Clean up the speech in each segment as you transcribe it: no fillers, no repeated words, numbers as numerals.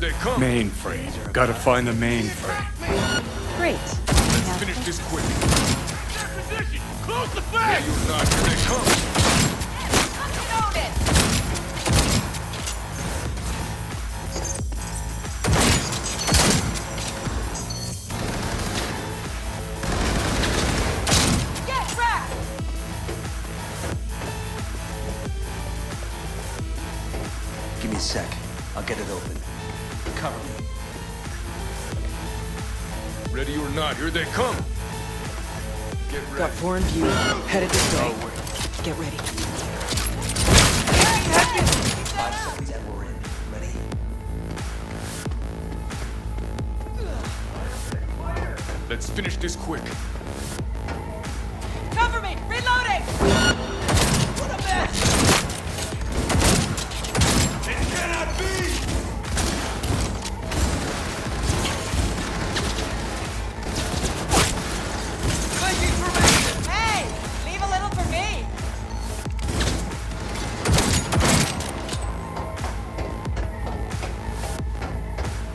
they come. Mainframe. Gotta find the mainframe. Great. Let's finish this quick. Position. Close the back. Yeah, you're not. Here they come. Give me a sec. I'll get it open. Cover me. Ready or not, here they come. Get ready. Got four in view. Headed this way. Oh, wait. Get ready. 5 seconds and we're in. Ready? Let's finish this quick. Cover me! Reloading! What a mess! It cannot be! Hey! Leave a little for me!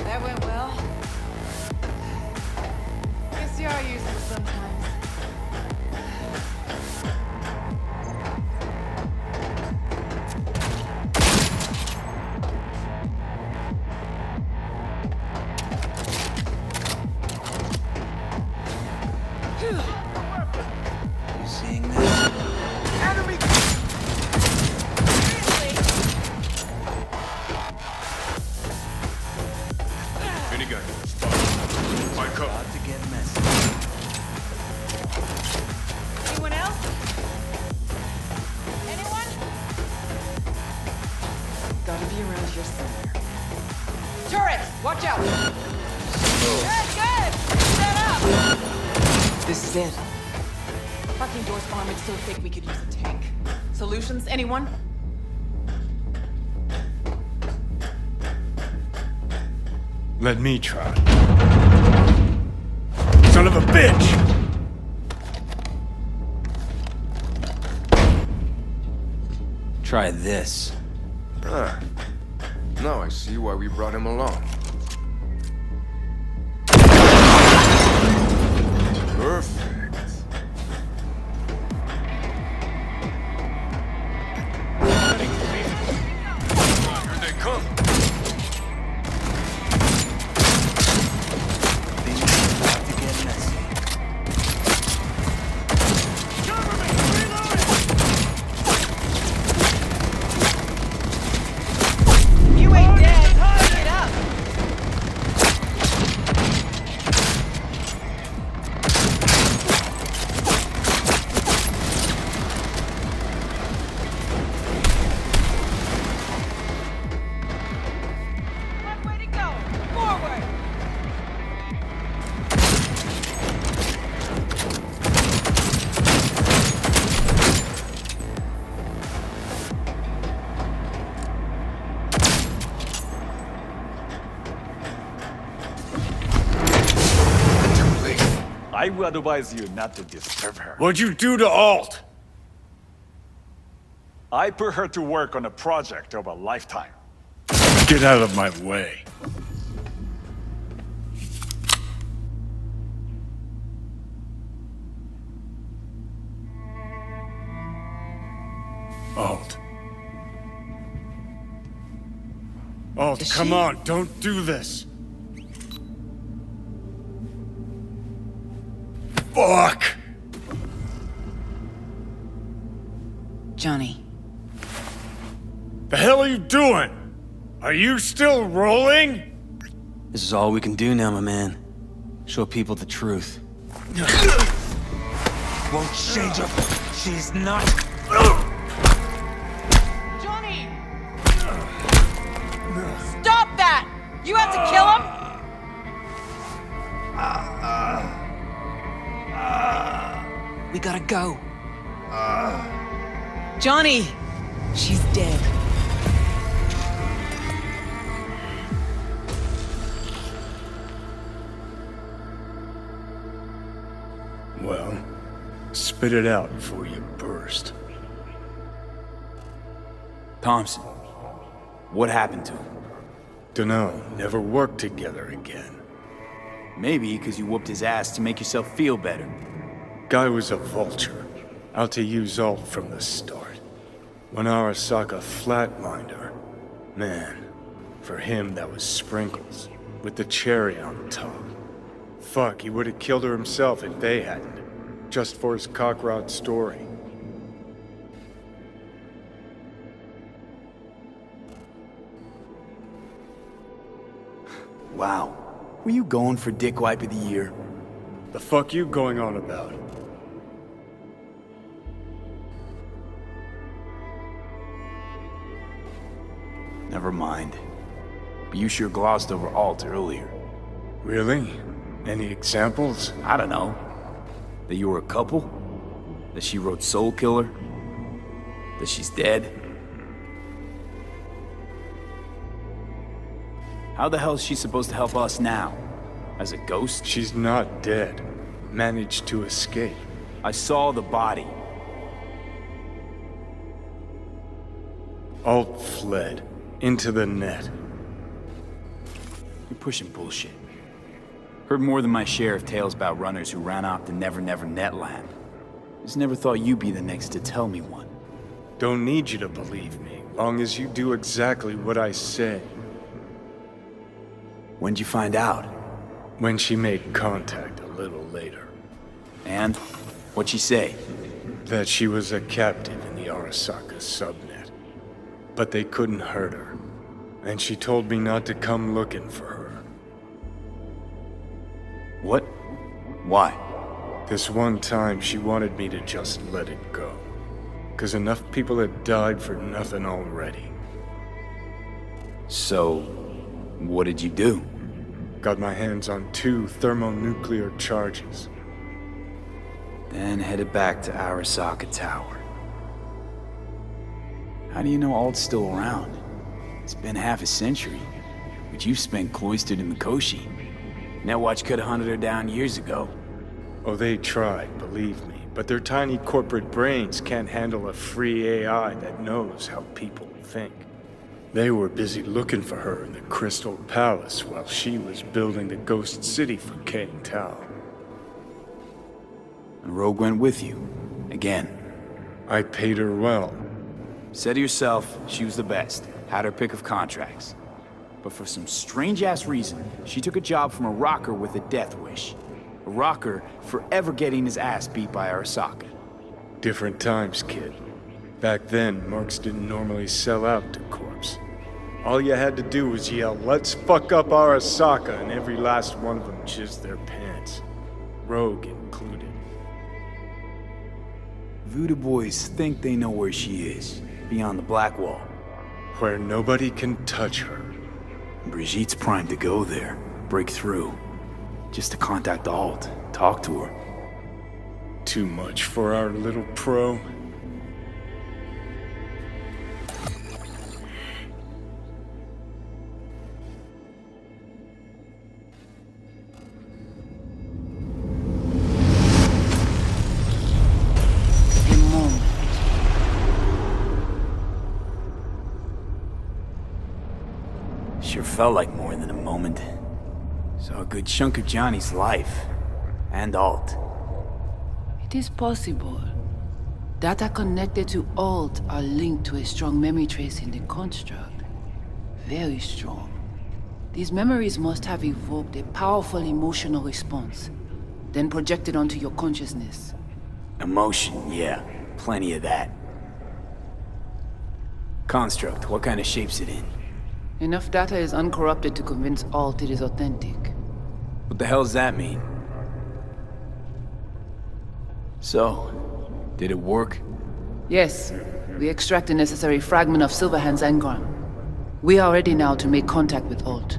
That went well. Guess you are useful sometimes. You seeing this? Enemy! Minigun. Spot. My cover. About to get messy. Anyone else? Anyone? Gotta be around here somewhere. Turrets! Watch out! Good, good! Set up! This is it. Parking doors armored so thick we could use a tank. Solutions, anyone? Let me try. Son of a bitch! Try this. Ah. Now I see why we brought him along. Perfect. Here they come. Things are about to get messy. Cover me! Reloading! You ain't dead! Pick it up! One way to go! Forward! Too late. I would advise you not to disturb her. What'd you do to Alt? I put her to work on a project of a lifetime. Get out of my way. Alt. Alt, Is come she- on, don't do this. Fuck! Johnny. The hell are you doing? Are you still rolling? This is all we can do now, my man. Show people the truth. Won't change her. She's not. Johnny! Stop that! You have to kill him? We gotta go. Johnny! She's dead. Well, spit it out before you burst. Thompson, what happened to him? Dunno, never worked together again. Maybe because you whooped his ass to make yourself feel better. Guy was a vulture, out to use Alt from the start. When Arasaka flatlined her, man, for him that was sprinkles, with the cherry on top. Fuck, he would have killed her himself if they hadn't, just for his cockrod story. Wow. Were you going for Dick Wipe of the Year? The fuck you going on about? Never mind. But you sure glossed over Alt earlier. Really? Any examples? I don't know. That you were a couple? That she wrote Soul Killer? That she's dead? How the hell is she supposed to help us now? As a ghost? She's not dead. Managed to escape. I saw the body. Alt fled. Into the net. You're pushing bullshit. Heard more than my share of tales about runners who ran off to Never Never Netland. Just never thought you'd be the next to tell me one. Don't need you to believe me, long as you do exactly what I say. When'd you find out? When she made contact a little later. And? What'd she say? That she was a captive in the Arasaka subnet. But they couldn't hurt her. And she told me not to come looking for her. What? Why? This one time she wanted me to just let it go. 'Cause enough people had died for nothing already. So, what did you do? Got my hands on 2 thermonuclear charges. Then headed back to Arasaka Tower. How do you know Alt's still around? It's been half a century, but you've spent cloistered in Mikoshi. Netwatch could have hunted her down years ago. Oh, they tried, believe me, but their tiny corporate brains can't handle a free AI that knows how people think. They were busy looking for her in the Crystal Palace while she was building the Ghost City for Kang Tao. And Rogue went with you. Again. I paid her well. Said herself she was the best. Had her pick of contracts. But for some strange-ass reason, she took a job from a rocker with a death wish. A rocker forever getting his ass beat by Arasaka. Different times, kid. Back then, mercs didn't normally sell out to corps. All you had to do was yell, "Let's fuck up Arasaka," and every last one of them jizzed their pants. Rogue included. Voodoo boys think they know where she is, beyond the Black Wall. Where nobody can touch her. Brigitte's primed to go there, break through. Just to contact Alt, talk to her. Too much for our little pro. Sure felt like more than a moment. Saw a good chunk of Johnny's life. And Alt. It is possible. Data connected to Alt are linked to a strong memory trace in the construct. Very strong. These memories must have evoked a powerful emotional response, then projected onto your consciousness. Emotion, yeah. Plenty of that. Construct, what kind of shape's it in? Enough data is uncorrupted to convince Alt it is authentic. What the hell does that mean? So, did it work? Yes, we extract the necessary fragment of Silverhand's engram. We are ready now to make contact with Alt.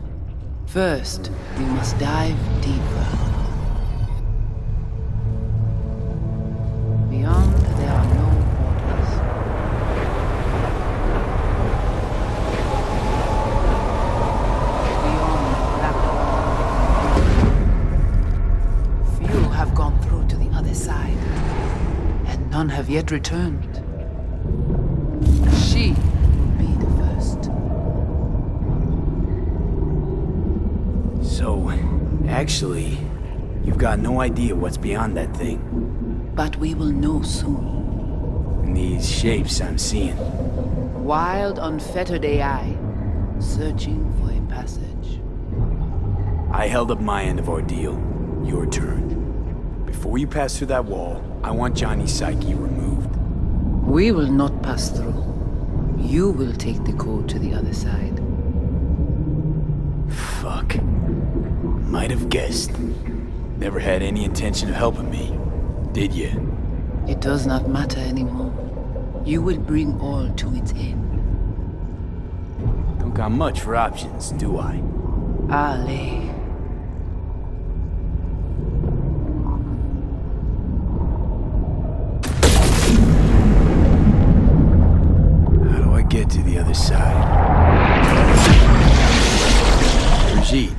First, we must dive deeper. Beyond, there are no borders. Beyond the Black Wall. Few have gone through to the other side, and none have yet returned. She will be the first. Actually, you've got no idea what's beyond that thing. But we will know soon. And these shapes I'm seeing. Wild, unfettered AI, searching for a passage. I held up my end of our deal. Your turn. Before you pass through that wall, I want Johnny's psyche removed. We will not pass through. You will take the code to the other side. Fuck. Might have guessed. Never had any intention of helping me, did you? It does not matter anymore. You will bring all to its end. Don't got much for options, do I? Ale. How do I get to the other side? Brigitte.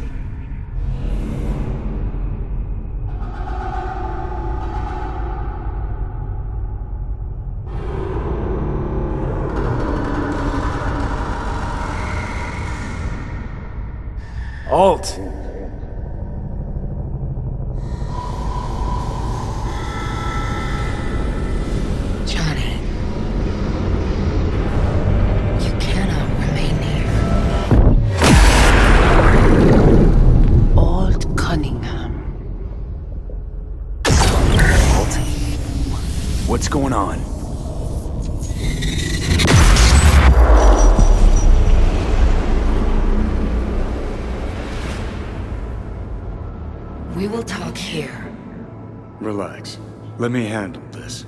Alt! Johnny, you cannot remain here. Alt Cunningham. Alt? What's going on? We will talk here. Relax. Let me handle this.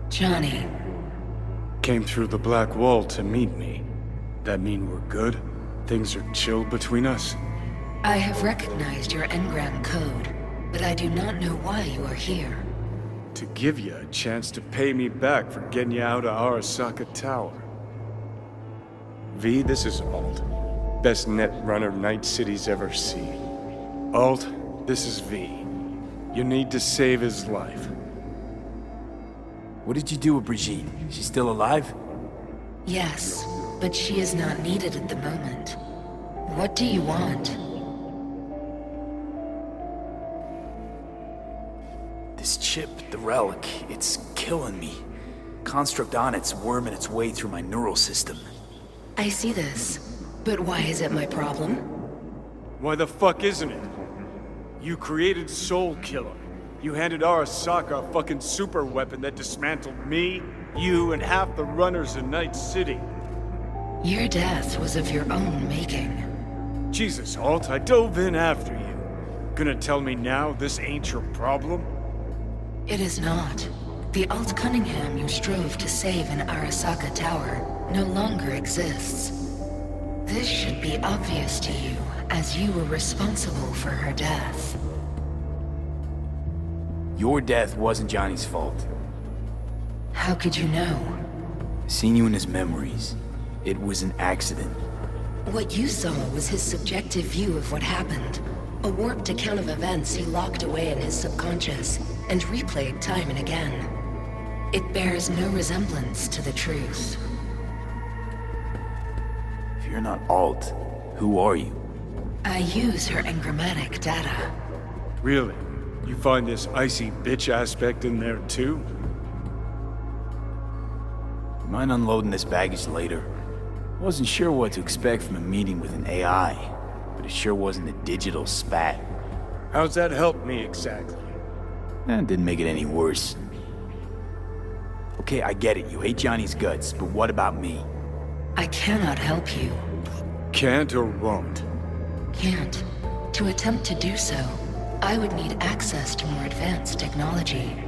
Johnny, Came through the black wall to meet me. That mean we're good? Things are chill between us? I have recognized your engram code, but I do not know why you are here. To give you a chance to pay me back for getting you out of Arasaka Tower. V, this is Alt. Best net runner Night City's ever seen. Alt, this is V. You need to save his life. What did you do with Brigitte? She's still alive? Yes, but she is not needed at the moment. What do you want? This chip, the relic, it's killing me. Construct on it's worming its way through my neural system. I see this, but why is it my problem? Why the fuck isn't it? You created Soul Killer. You handed Arasaka a fucking super weapon that dismantled me, you, and half the runners in Night City. Your death was of your own making. Jesus, Alt, I dove in after you. Gonna tell me now this ain't your problem? It is not. The Alt Cunningham you strove to save in Arasaka Tower no longer exists. This should be obvious to you, as you were responsible for her death. Your death wasn't Johnny's fault. How could you know? Seen you in his memories. It was an accident. What you saw was his subjective view of what happened. A warped account of events he locked away in his subconscious and replayed time and again. It bears no resemblance to the truth. If you're not Alt, who are you? I use her engrammatic data. Really? You find this icy bitch aspect in there too? Mind unloading this baggage later? Wasn't sure what to expect from a meeting with an AI, but it sure wasn't a digital spat. How's that help me exactly? That didn't make it any worse. Okay, I get it. You hate Johnny's guts, but what about me? I cannot help you. Can't or won't? Can't. To attempt to do so, I would need access to more advanced technology.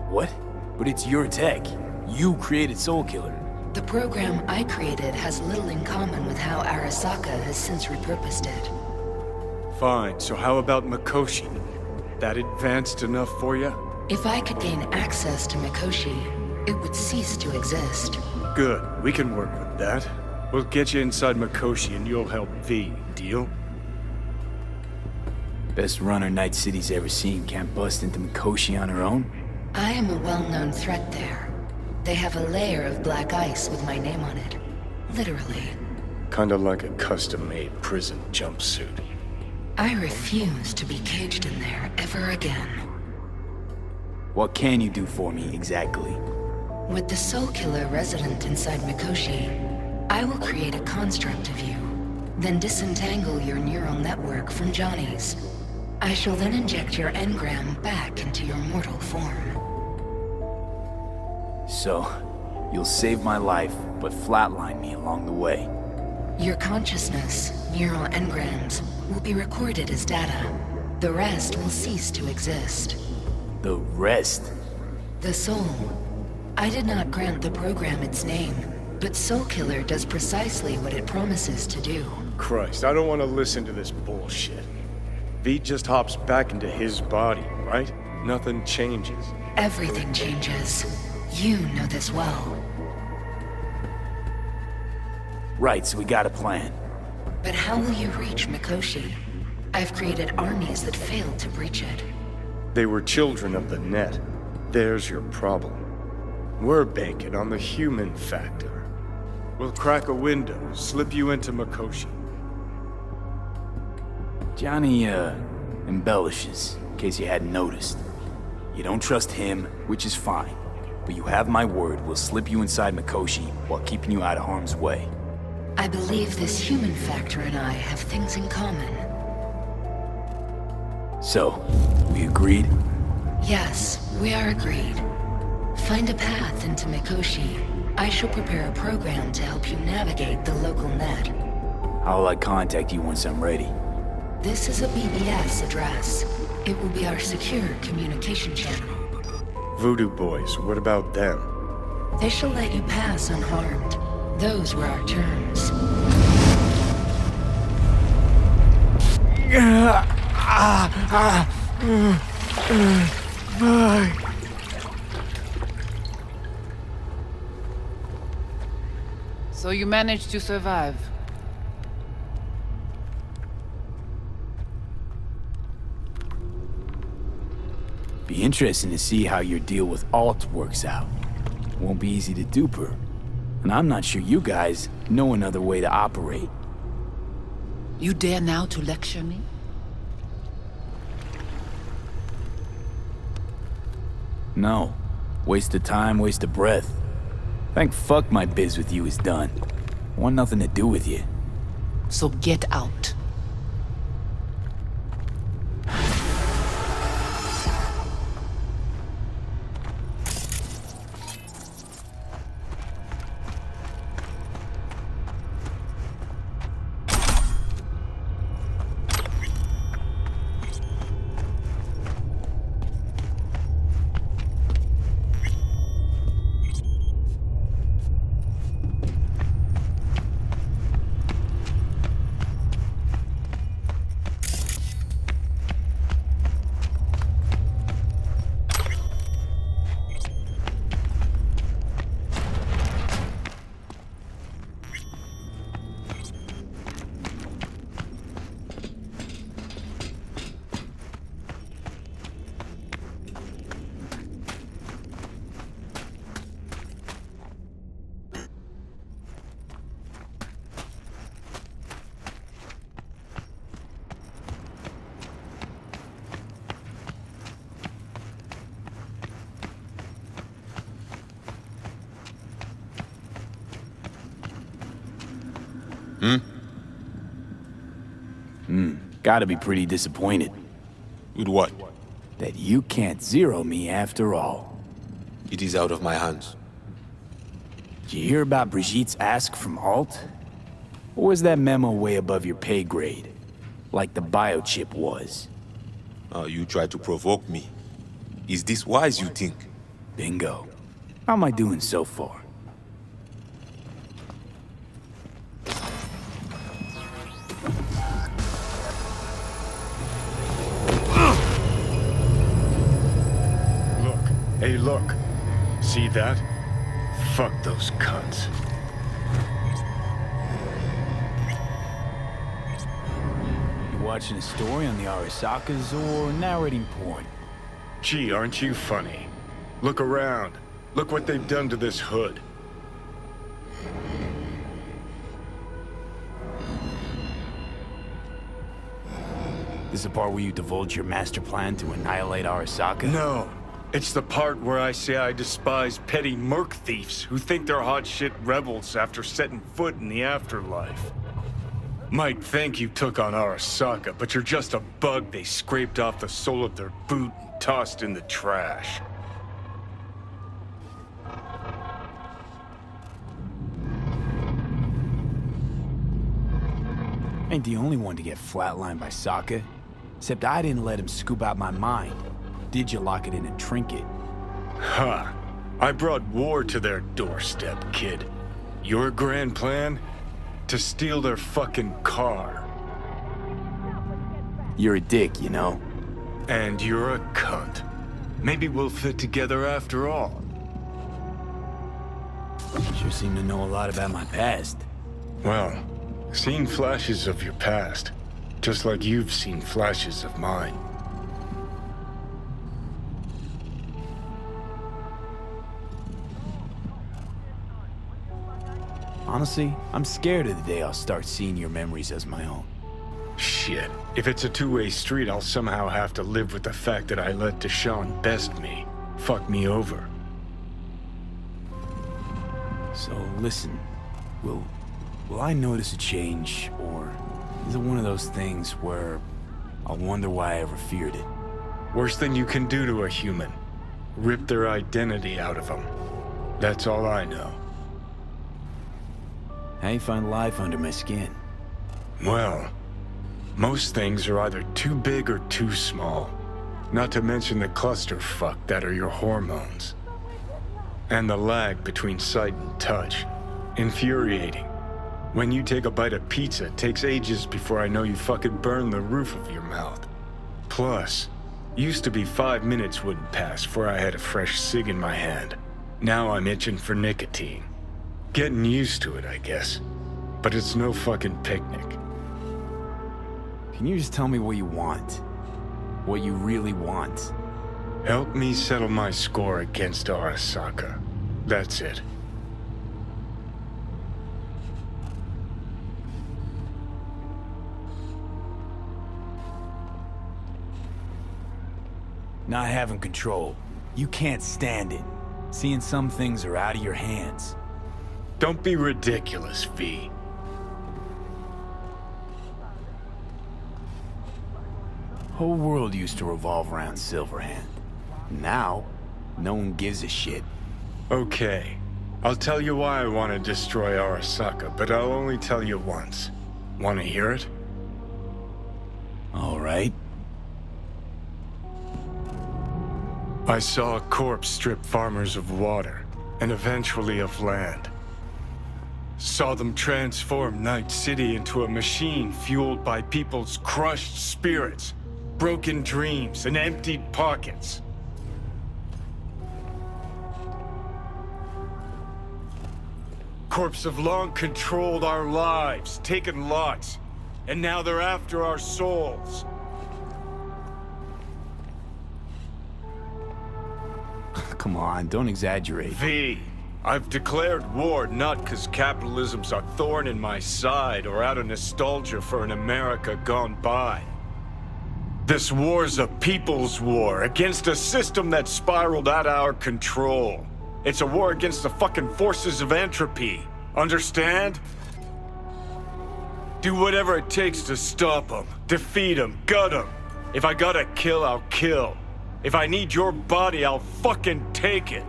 What? But it's your tech. You created Soul Killer. The program I created has little in common with how Arasaka has since repurposed it. Fine, so how about Mikoshi? That advanced enough for you? If I could gain access to Mikoshi, it would cease to exist. Good, we can work with that. We'll get you inside Mikoshi and you'll help V, deal? Best runner Night City's ever seen can't bust into Mikoshi on her own. I am a well-known threat there. They have a layer of black ice with my name on it. Literally. Kinda like a custom-made prison jumpsuit. I refuse to be caged in there ever again. What can you do for me, exactly? With the Soul Killer resident inside Mikoshi, I will create a construct of you, then disentangle your neural network from Johnny's. I shall then inject your engram back into your mortal form. So, you'll save my life, but flatline me along the way. Your consciousness, neural engrams, will be recorded as data. The rest will cease to exist. The rest? The soul. I did not grant the program its name, but Soul Killer does precisely what it promises to do. Christ, I don't want to listen to this bullshit. V just hops back into his body, right? Nothing changes. Everything changes. You know this well. Right, so we got a plan. But how will you reach Mikoshi? I've created armies that failed to breach it. They were children of the net. There's your problem. We're banking on the human factor. We'll crack a window, slip you into Mikoshi. Johnny, embellishes, in case you hadn't noticed. You don't trust him, which is fine. But you have my word, we'll slip you inside Mikoshi while keeping you out of harm's way. I believe this human factor and I have things in common. So, we agreed? Yes, we are agreed. Find a path into Mikoshi. I shall prepare a program to help you navigate the local net. How will I contact you once I'm ready? This is a BBS address. It will be our secure communication channel. Voodoo boys, what about them? They shall let you pass unharmed. Those were our terms. So you managed to survive. Be interesting to see how your deal with Alt works out. Won't be easy to dupe her. And I'm not sure you guys know another way to operate. You dare now to lecture me? No. Waste of time, waste of breath. Thank fuck my biz with you is done. I want nothing to do with you. So get out. Gotta be pretty disappointed With what? that you can't zero me after all. It is out of my hands. Did you hear about Brigitte's ask from Alt? Or was that memo way above your pay grade? Like the biochip was? You try to provoke me. Is this wise, you think? Bingo. How am I doing so far? Hey, look. See that? Fuck those cunts. You watching a story on the Arasakas or narrating porn? Gee, aren't you funny? Look around. Look what they've done to this hood. This is the part where you divulge your master plan to annihilate Arasaka? No. It's the part where I say I despise petty merc thieves who think they're hot shit rebels after setting foot in the afterlife. Might think you took on Arasaka, but you're just a bug they scraped off the sole of their boot and tossed in the trash. Ain't the only one to get flatlined by Sokka. Except I didn't let him scoop out my mind. Did you lock it in a trinket? Ha! I brought war to their doorstep, kid. Your grand plan? To steal their fucking car. You're a dick, you know. And you're a cunt. Maybe we'll fit together after all. Sure seem to know a lot about my past. Well, seen flashes of your past. Just like you've seen flashes of mine. Honestly, I'm scared of the day I'll start seeing your memories as my own. Shit. If it's a two-way street, I'll somehow have to live with the fact that I let Deshaun best me. Fuck me over. So listen, will I notice a change, or is it one of those things where I'll wonder why I ever feared it? Worst thing you can do to a human. Rip their identity out of them. That's all I know. How you find life under my skin? Well, most things are either too big or too small. Not to mention the clusterfuck that are your hormones. And the lag between sight and touch. Infuriating. When you take a bite of pizza, it takes ages before I know you fucking burn the roof of your mouth. Plus, used to be 5 minutes wouldn't pass before I had a fresh cig in my hand. Now I'm itching for nicotine. Getting used to it, I guess. But it's no fucking picnic. Can you just tell me what you want? What you really want? Help me settle my score against Arasaka. That's it. Not having control. You can't stand it. Seeing some things are out of your hands. Don't be ridiculous, V. Whole world used to revolve around Silverhand. Now, no one gives a shit. Okay. I'll tell you why I want to destroy Arasaka, but I'll only tell you once. Want to hear it? All right. I saw a corpse strip farmers of water, and eventually of land. Saw them transform Night City into a machine fueled by people's crushed spirits, broken dreams, and emptied pockets. Corps have long controlled our lives, taken lots, and now they're after our souls. Come on, don't exaggerate. V, I've declared war not because capitalism's a thorn in my side or out of nostalgia for an America gone by. This war's a people's war against a system that spiraled out of our control. It's a war against the fucking forces of entropy. Understand? Do whatever it takes to stop them, defeat them, gut them. If I gotta kill, I'll kill. If I need your body, I'll fucking take it.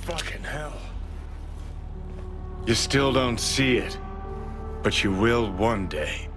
Fucking hell. You still don't see it, but you will one day.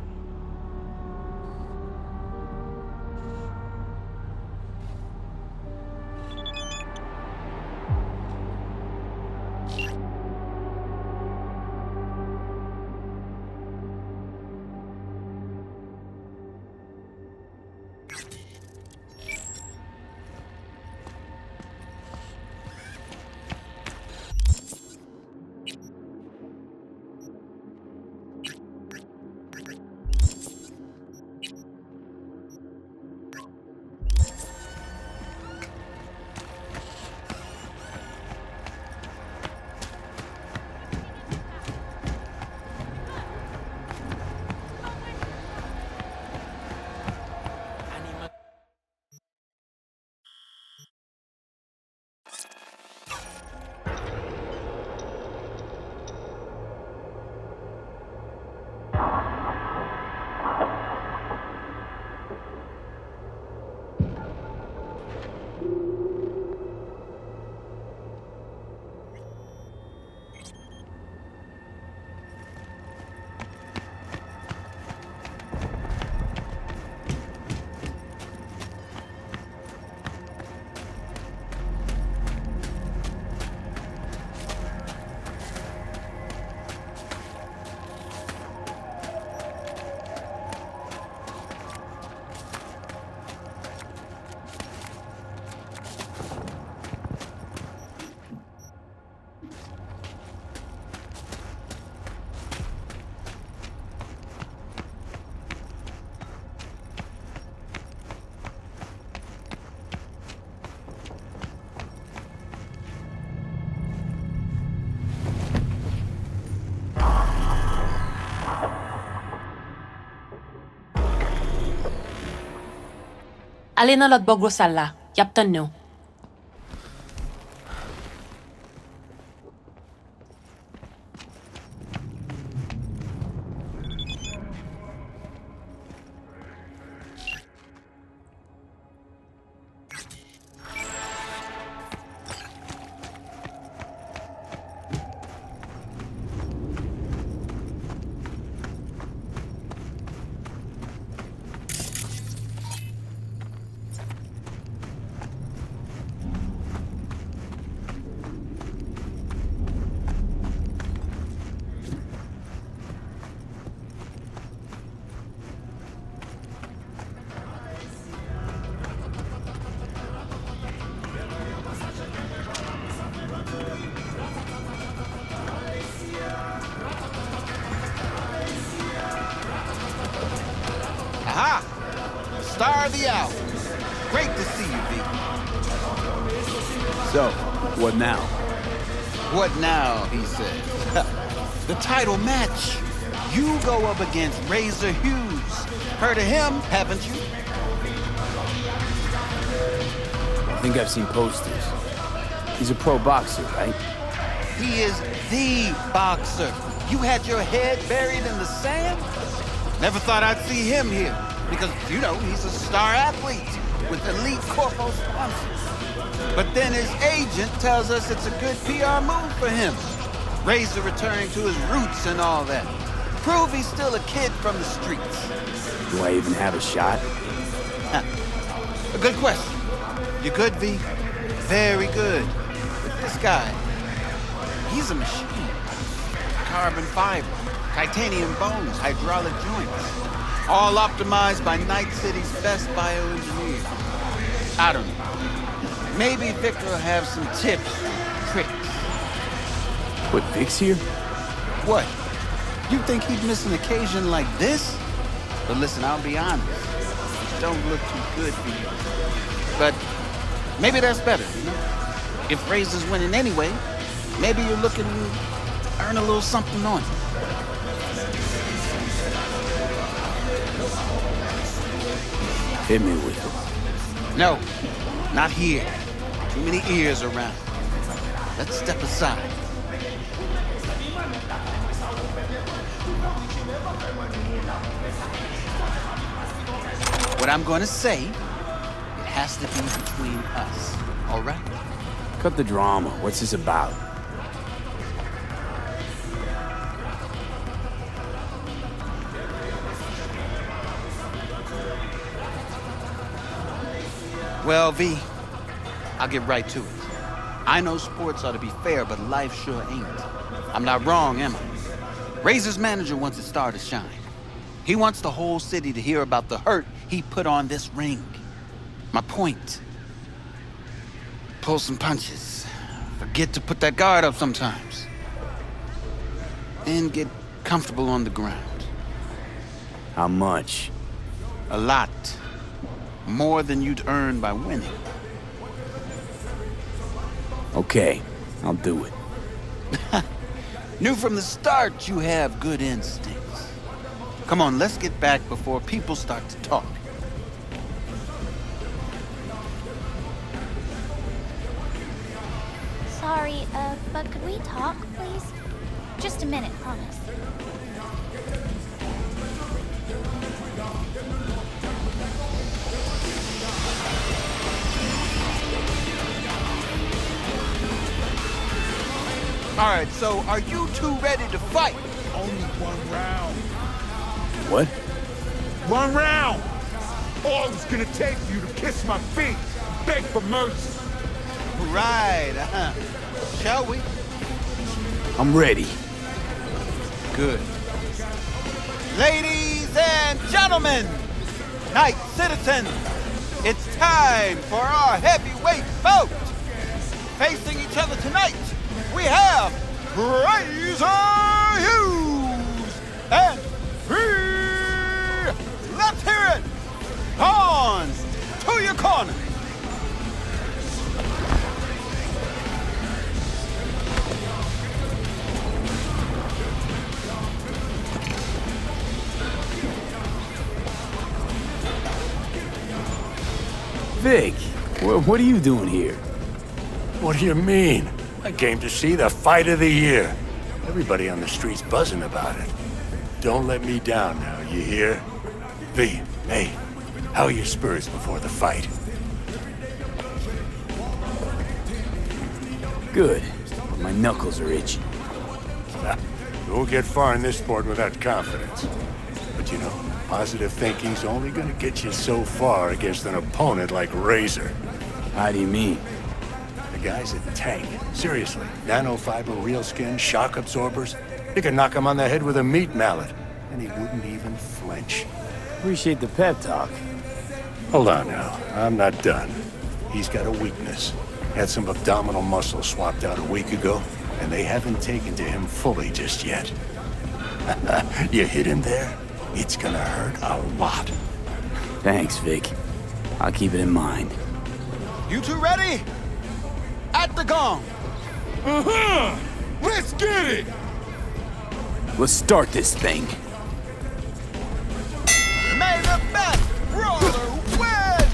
Alina lot bogro salla. Yaptan no. Aha! Star of the hour. Great to see you, V. So, what now? What now, he says. The title match. You go up against Razor Hughes. Heard of him, haven't you? I think I've seen posters. He's a pro boxer, right? He is the boxer. You had your head buried in the sand? Never thought I'd see him here. Because, you know, he's a star athlete with elite Corpo sponsors. But then his agent tells us it's a good PR move for him. Razor returning to his roots and all that. Prove he's still a kid from the streets. Do I even have a shot? A good question. You good, V? Very good. But this guy, he's a machine. Carbon fiber, titanium bones, hydraulic joints. All optimized by Night City's best bioengineers. I don't know. Maybe Victor will have some tips, tricks. What, Vic's here? What? You think he'd miss an occasion like this? But listen, I'll be honest. It don't look too good for you. But maybe that's better, you know? If Razor's winning anyway, maybe you're looking to earn a little something on it. Hit me with it. No, not here. Too many ears around. Let's step aside. What I'm gonna say, it has to be between us, all right? Cut the drama. What's this about? Well, V, I'll get right to it. I know sports ought to be fair, but life sure ain't. I'm not wrong, am I? Razor's manager wants his star to shine. He wants the whole city to hear about the hurt he put on this ring. My point. Pull some punches. Forget to put that guard up sometimes. And get comfortable on the ground. How much? A lot. More than you'd earn by winning. Okay, I'll do it. Knew from the start you have good instincts. Come on, let's get back before people start to talk. Sorry, but could we talk, please? Just a minute, promise. All right, so are you two ready to fight? Only one round. What? One round! All it's gonna take for you to kiss my feet, beg for mercy. Right, Shall we? I'm ready. Good. Ladies and gentlemen, night citizens, it's time for our heavyweight bout. Facing each other tonight, we have Razor Hughes and V. Let's hear it. On to your corner. Vic, what are you doing here? What do you mean? I came to see the fight of the year. Everybody on the street's buzzing about it. Don't let me down now, you hear? V, hey, how are your spurs before the fight? Good, but my knuckles are itching. Don't get far in this sport without confidence. But you know, positive thinking's only gonna get you so far against an opponent like Razor. How do you mean? The guy's a tank. Seriously. Nanofiber, real skin, shock absorbers. You could knock him on the head with a meat mallet, and he wouldn't even flinch. Appreciate the pep talk. Hold on now. I'm not done. He's got a weakness. Had some abdominal muscle swapped out a week ago, and they haven't taken to him fully just yet. You hit him there? It's gonna hurt a lot. Thanks, Vic. I'll keep it in mind. You two ready? At the gong. Uh-huh! Let's get it! Let's start this thing. May the best brawler win!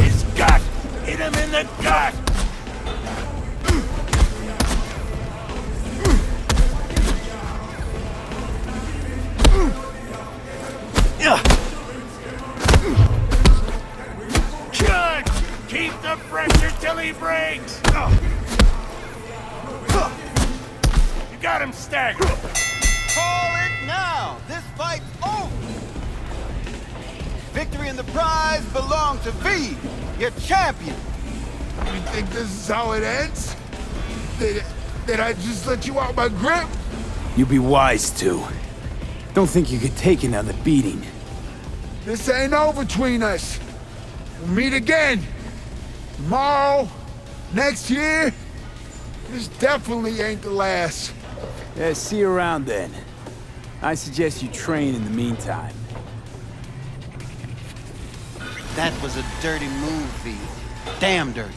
His gut! Hit him in the gut! Good! Keep the pressure till he breaks! You got him staggered! Call it now! This fight's over! Victory and the prize belong to V, your champion! You think this is how it ends? Did I just let you out my grip? You'd be wise to. Don't think you could take another beating. This ain't over between us. We'll meet again. Tomorrow, next year. This definitely ain't the last. Yeah, see you around then. I suggest you train in the meantime. That was a dirty move, V. Damn dirty.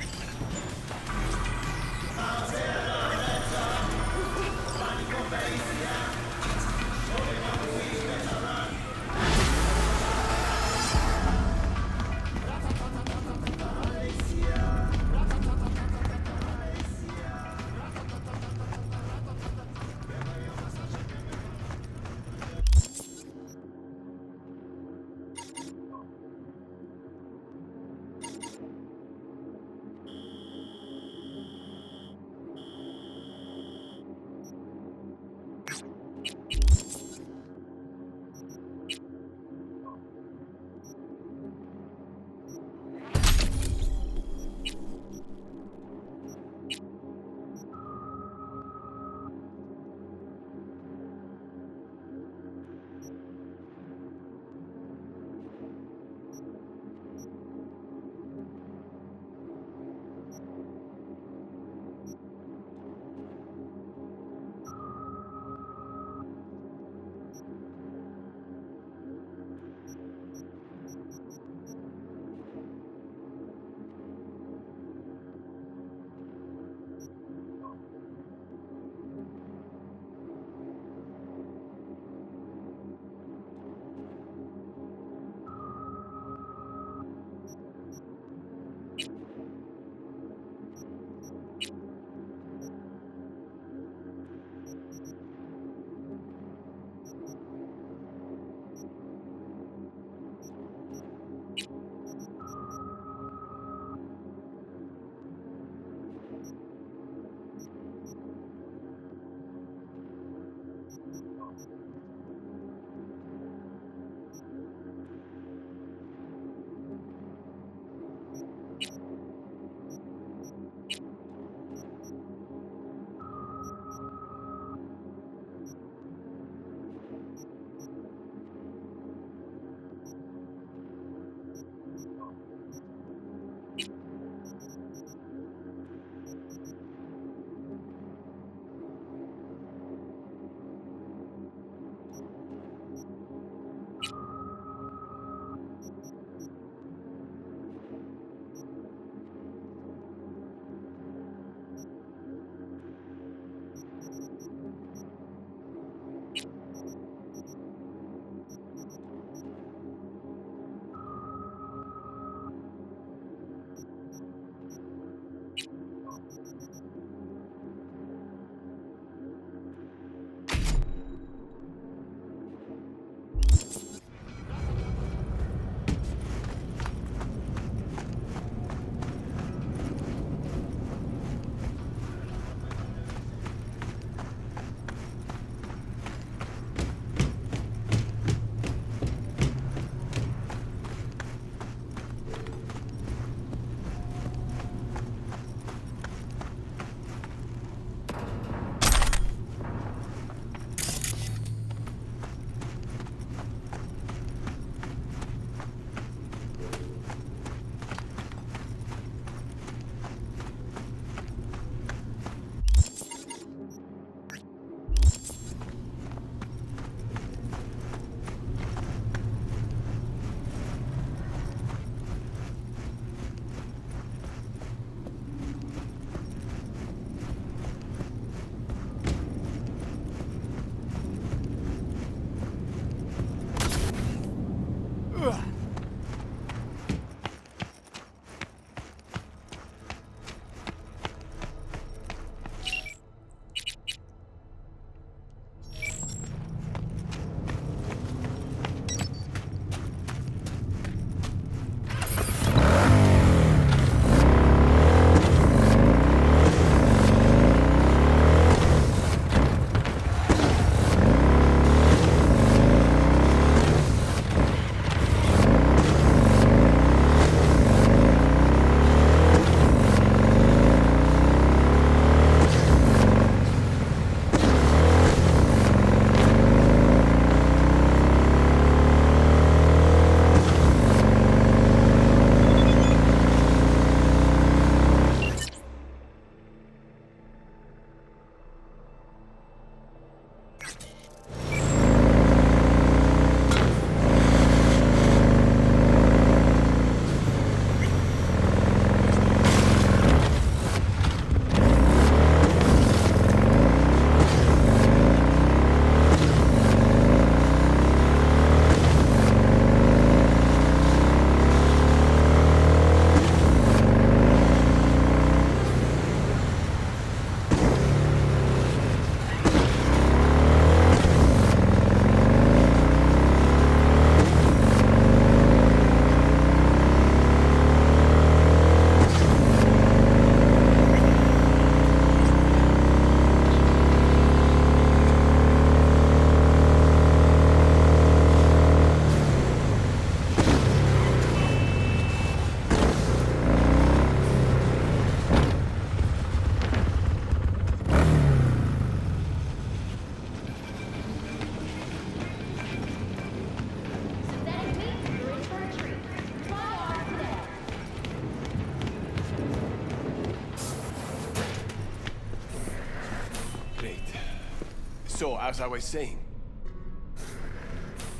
So, as I was saying.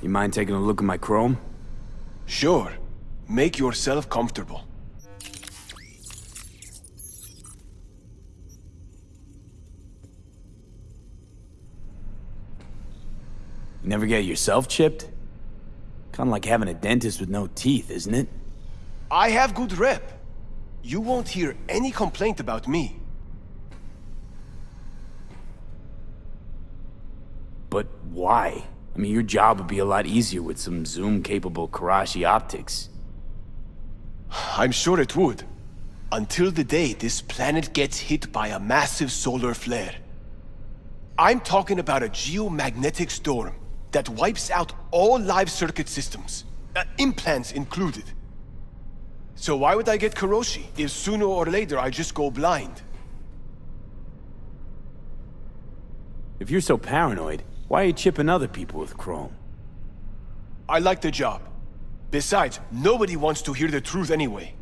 You mind taking a look at my chrome? Sure. Make yourself comfortable. You never get yourself chipped? Kinda like having a dentist with no teeth, isn't it? I have good rep. You won't hear any complaint about me. But why? I mean, your job would be a lot easier with some zoom-capable Karashi optics. I'm sure it would. Until the day this planet gets hit by a massive solar flare. I'm talking about a geomagnetic storm that wipes out all live circuit systems, implants included. So why would I get Karashi if sooner or later I just go blind? If you're so paranoid, why are you chipping other people with chrome? I like the job. Besides, nobody wants to hear the truth anyway.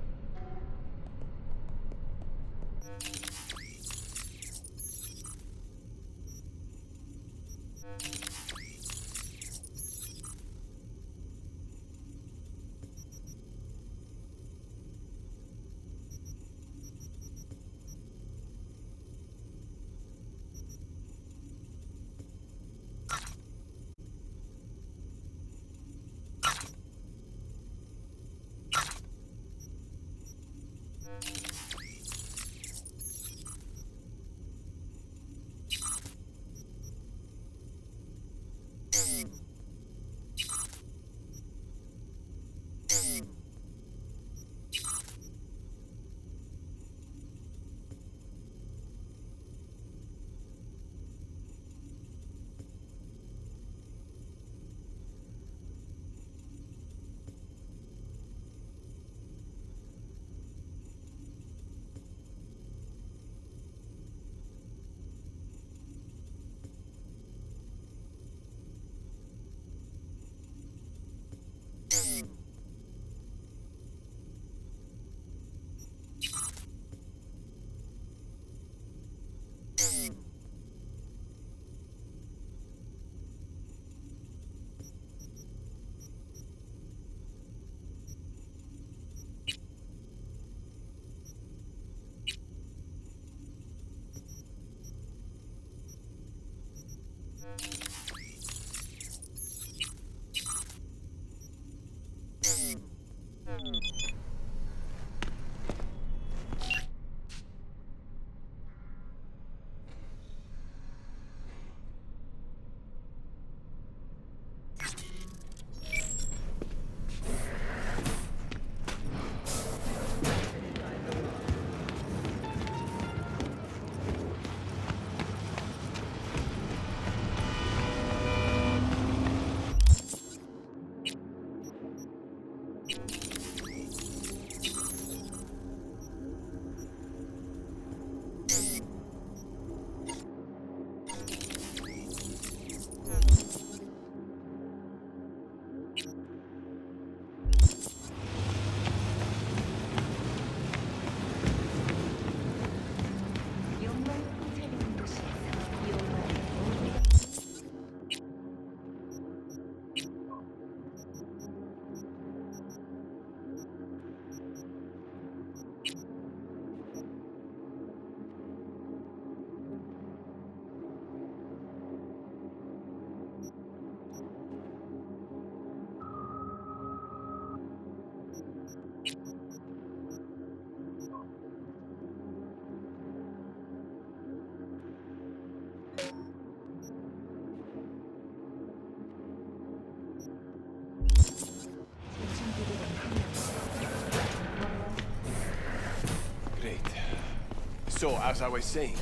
So, as I was saying,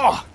Oh!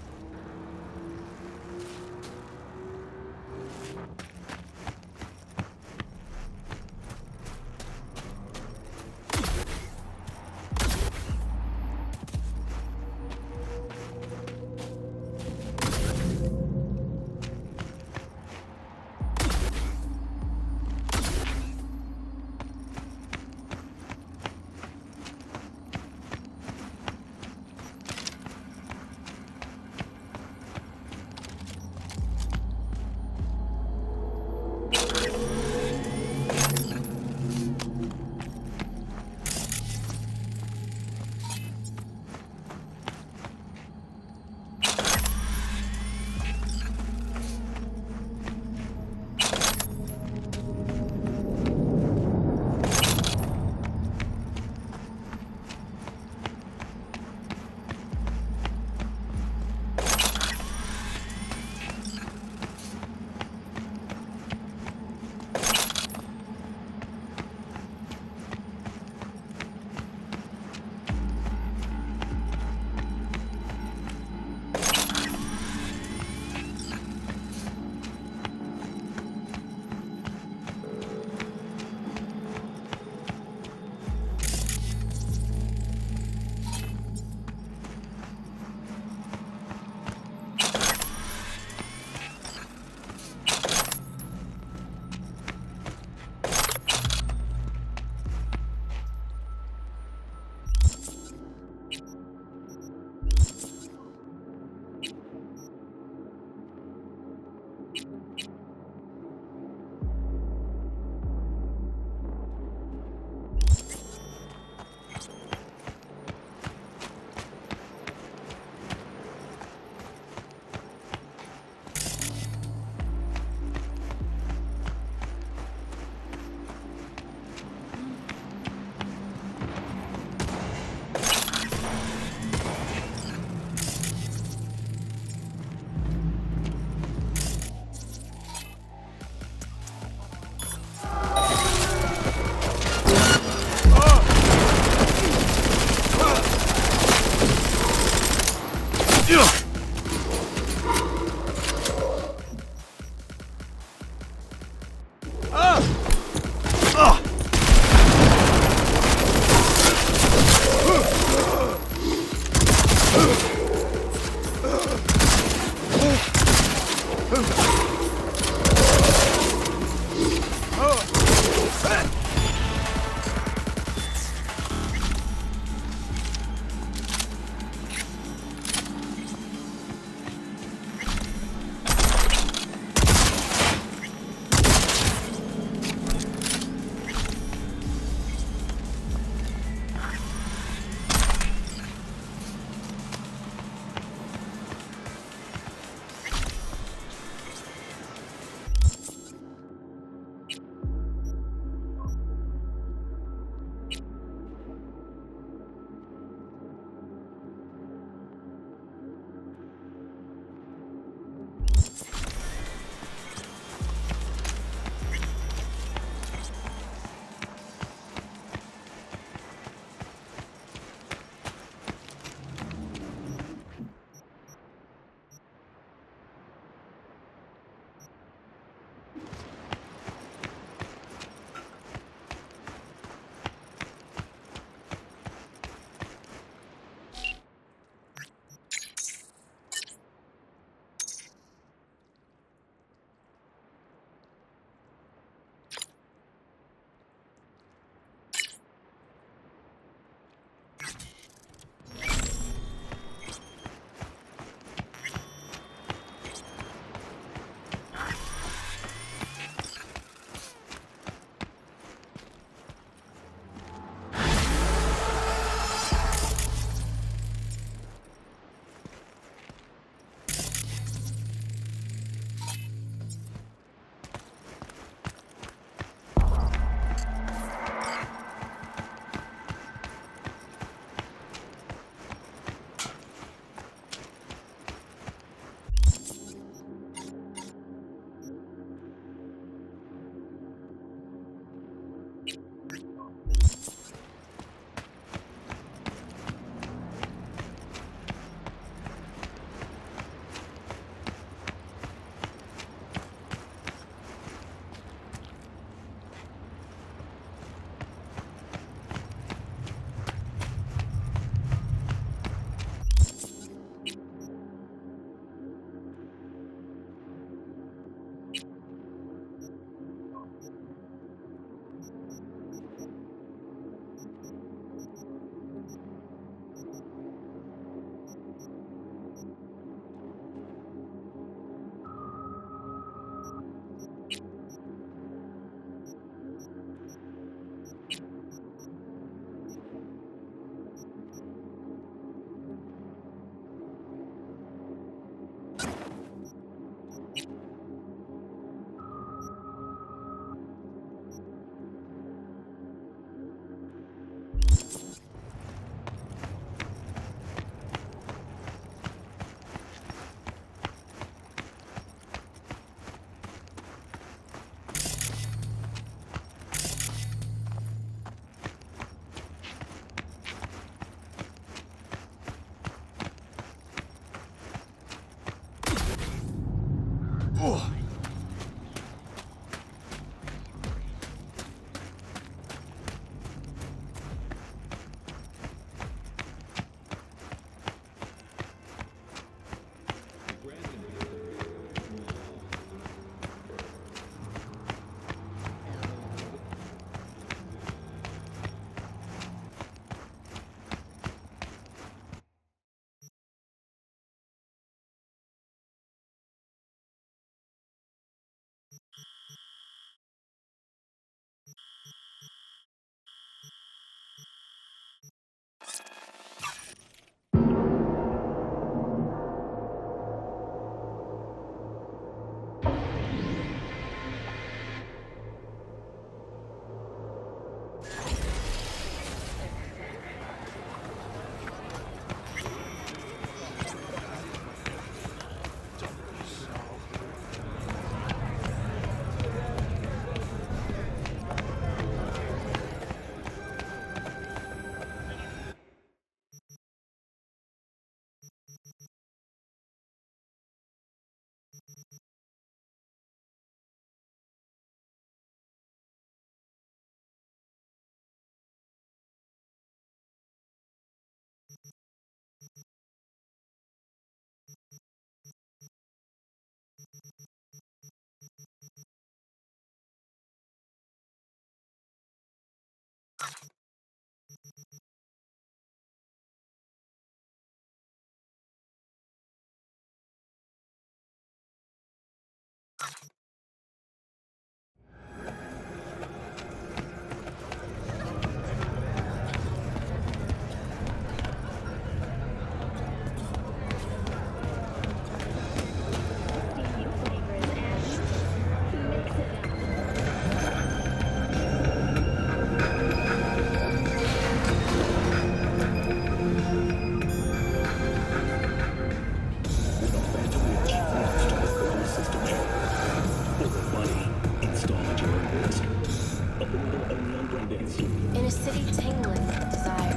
In a city tingling with desire,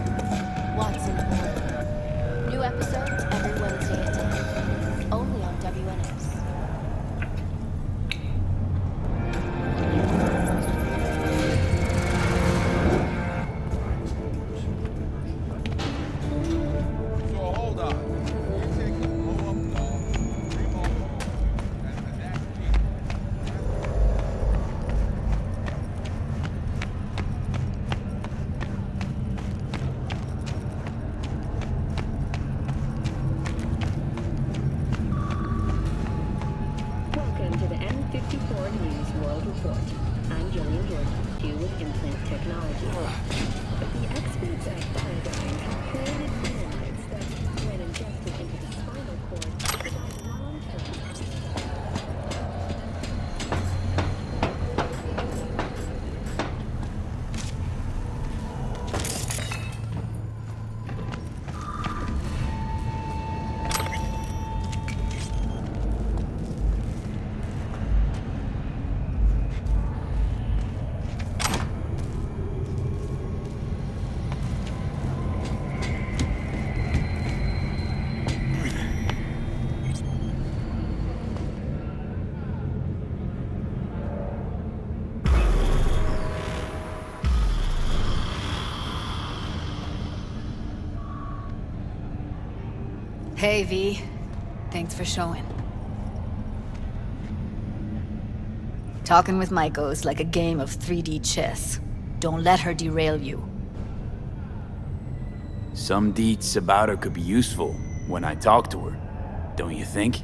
Watson Corpo. New episodes every Wednesday at 10. Only on WNS. So hold on. You're taking a blow-up doll, remote home, and that Welcome to the M54 News World Report. I'm Jillian Jordan, due with implant technology. The experts at Paradigm have created nanolites that, when injected into the spinal cord, provide long-term. Hey, V. Thanks for showing. Talking with Maiko is like a game of 3D chess. Don't let her derail you. Some deets about her could be useful when I talk to her, don't you think?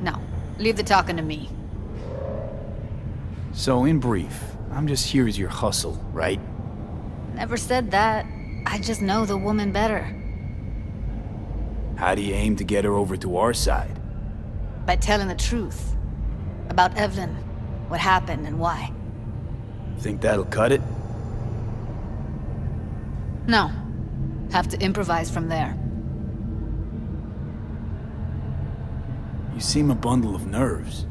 No, leave the talking to me. So in brief, I'm just here as your hustle, right? Never said that. I just know the woman better. How do you aim to get her over to our side? By telling the truth. About Evelyn, what happened and why. Think that'll cut it? No. Have to improvise from there. You seem a bundle of nerves.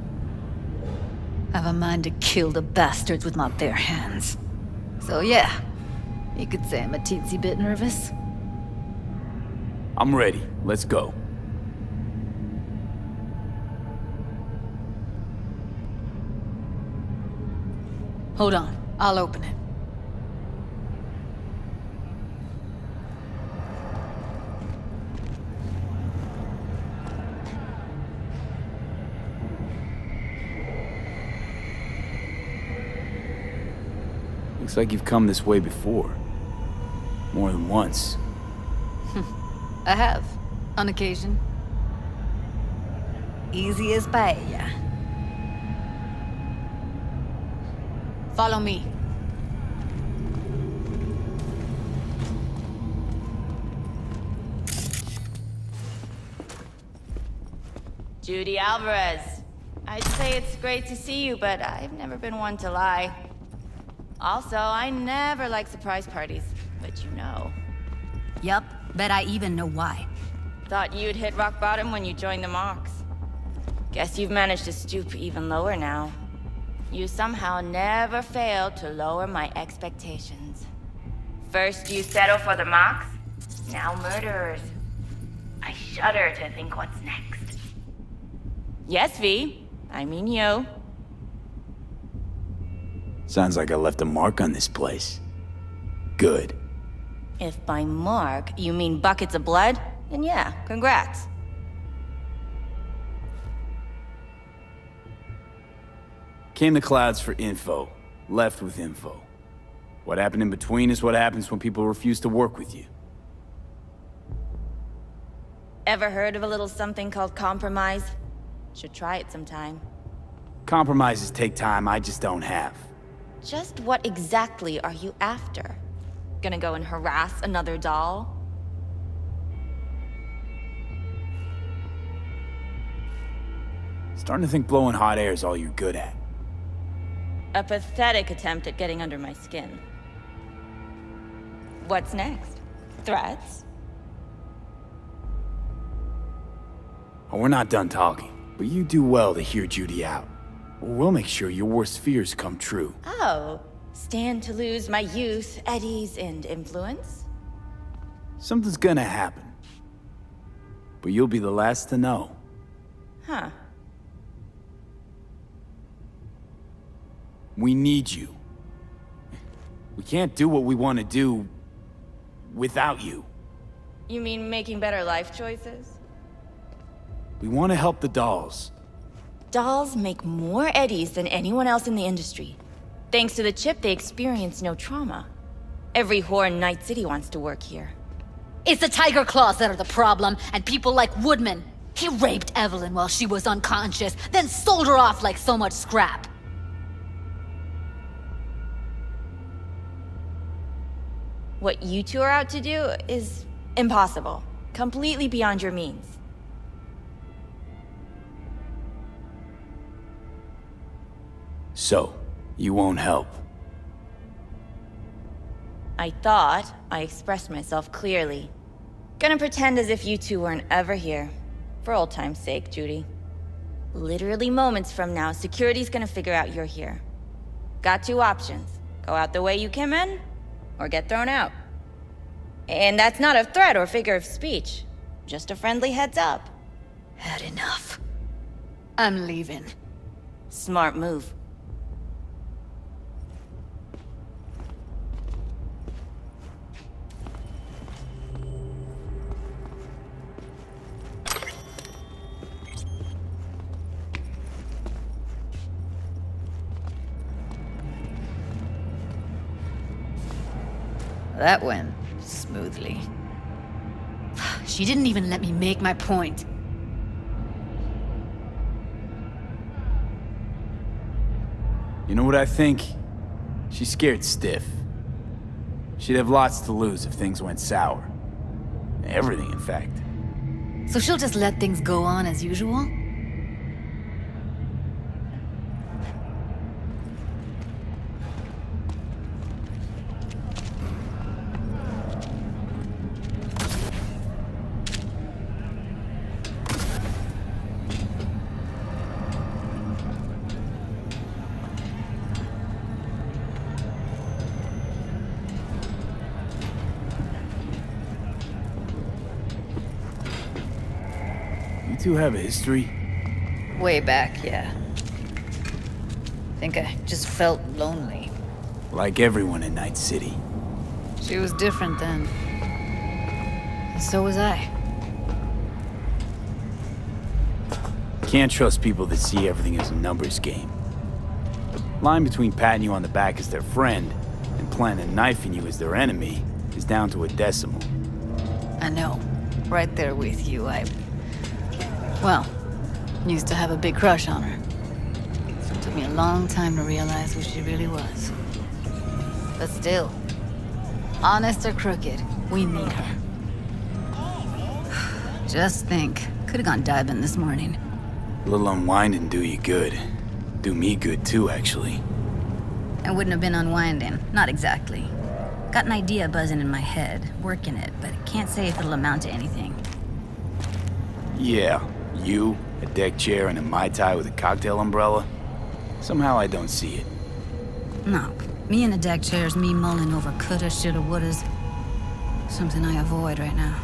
I've a mind to kill the bastards with my bare hands. So yeah, you could say I'm a teensy bit nervous. I'm ready. Let's go. Hold on, I'll open it. Looks like you've come this way before. More than once. I have, on occasion. Easy as paella. Follow me. Judy Alvarez. I'd say it's great to see you, but I've never been one to lie. Also, I never like surprise parties, but you know. Yup, bet I even know why. Thought you'd hit rock bottom when you joined the Mox. Guess you've managed to stoop even lower now. You somehow never failed to lower my expectations. First you settle for the Mox, now murderers. I shudder to think what's next. Yes, V. I mean you. Sounds like I left a mark on this place. Good. If by mark you mean buckets of blood, then yeah, congrats. Came to Clouds for info. Left with info. What happened in between is what happens when people refuse to work with you. Ever heard of a little something called compromise? Should try it sometime. Compromises take time I just don't have. Just what exactly are you after? Gonna go and harass another doll? Starting to think blowing hot air is all you're good at. A pathetic attempt at getting under my skin. What's next? Threats? Oh, we're not done talking, but you do well to hear Judy out. We'll make sure your worst fears come true. Oh, stand to lose my youth, eddies, and influence? Something's gonna happen. But you'll be the last to know. Huh. We need you. We can't do what we want to do without you. You mean making better life choices? We want to help the dolls. Dolls make more eddies than anyone else in the industry. Thanks to the chip, they experience no trauma. Every whore in Night City wants to work here. It's the Tiger Claws that are the problem, and people like Woodman. He raped Evelyn while she was unconscious, then sold her off like so much scrap. What you two are out to do is impossible. Completely beyond your means. So, you won't help. I thought I expressed myself clearly. Gonna pretend as if you two weren't ever here. For old time's sake, Judy. Literally moments from now, security's gonna figure out you're here. Got two options. Go out the way you came in, or get thrown out. And that's not a threat or figure of speech. Just a friendly heads up. Had enough. I'm leaving. Smart move. That went smoothly. She didn't even let me make my point. You know what I think? She's scared stiff. She'd have lots to lose if things went sour. Everything, in fact. So she'll just let things go on as usual? You two have a history? Way back, yeah. Think I just felt lonely. Like everyone in Night City. She was different then. And so was I. Can't trust people that see everything as a numbers game. The line between patting you on the back as their friend and planting a knife in you as their enemy is down to a decimal. I know. Right there with you, well, used to have a big crush on her. So it took me a long time to realize who she really was. But still, honest or crooked, we need her. Just think, could have gone diving this morning. A little unwinding do you good. Do me good too, actually. I wouldn't have been unwinding, not exactly. Got an idea buzzing in my head, working it, but I can't say if it'll amount to anything. Yeah, you, a deck chair, and a Mai Tai with a cocktail umbrella? Somehow I don't see it. No, me in a deck chair is me mulling over coulda, shoulda, wouldas. Something I avoid right now.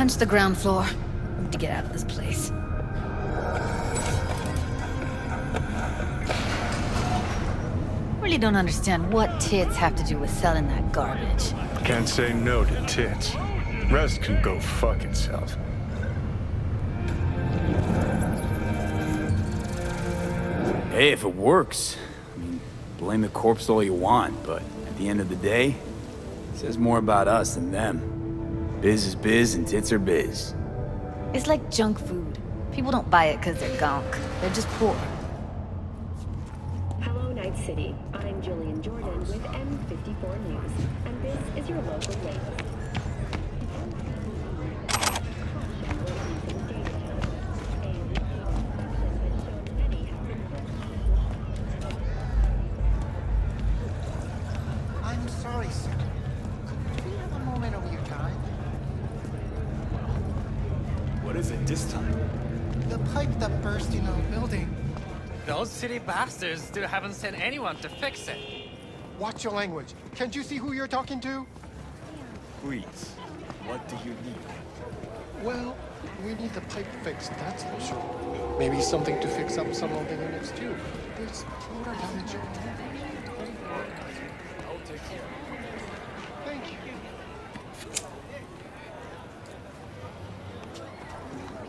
Punch the ground floor. I need to get out of this place. Really don't understand what tits have to do with selling that garbage. Can't say no to tits. Rest can go fuck itself. Hey, if it works, I mean, blame the corpse all you want, but at the end of the day, it says more about us than them. Biz is biz and tits are biz. It's like junk food. People don't buy it because they're gonk. They're just poor. Hello, Night City. I'm Jillian Jordan with M54 News, and this is your local latest. I'm sorry, sir. Could we have a moment of your time? What is it this time? The pipe that burst in our building. Those city bastards still haven't sent anyone to fix it. Watch your language. Can't you see who you're talking to? Please, what do you need? Well, we need the pipe fixed, that's for sure. Maybe something to fix up some of the units too. There's water damage. I'll take care. Thank you.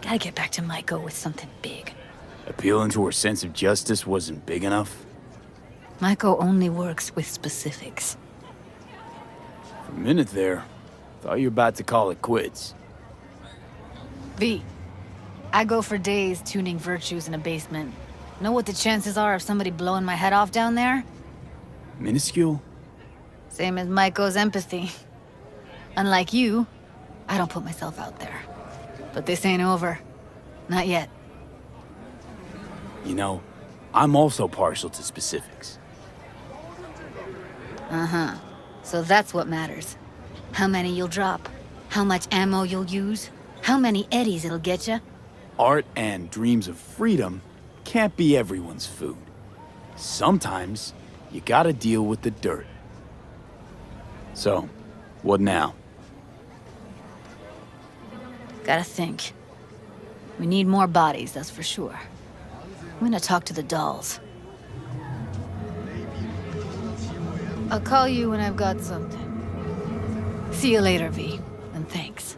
Gotta get back to Maiko with something big. Appealing to her sense of justice wasn't big enough? Maiko only works with specifics. For a minute there, thought you were about to call it quits. V, I go for days tuning virtues in a basement. Know what the chances are of somebody blowing my head off down there? Minuscule? Same as Maiko's empathy. Unlike you, I don't put myself out there. But this ain't over. Not yet. You know, I'm also partial to specifics. Uh-huh. So that's what matters. How many you'll drop. How much ammo you'll use. How many eddies it'll get you. Art and dreams of freedom can't be everyone's food. Sometimes, you gotta deal with the dirt. So, what now? Gotta think. We need more bodies, that's for sure. I'm gonna talk to the dolls. I'll call you when I've got something. See you later, V, and thanks.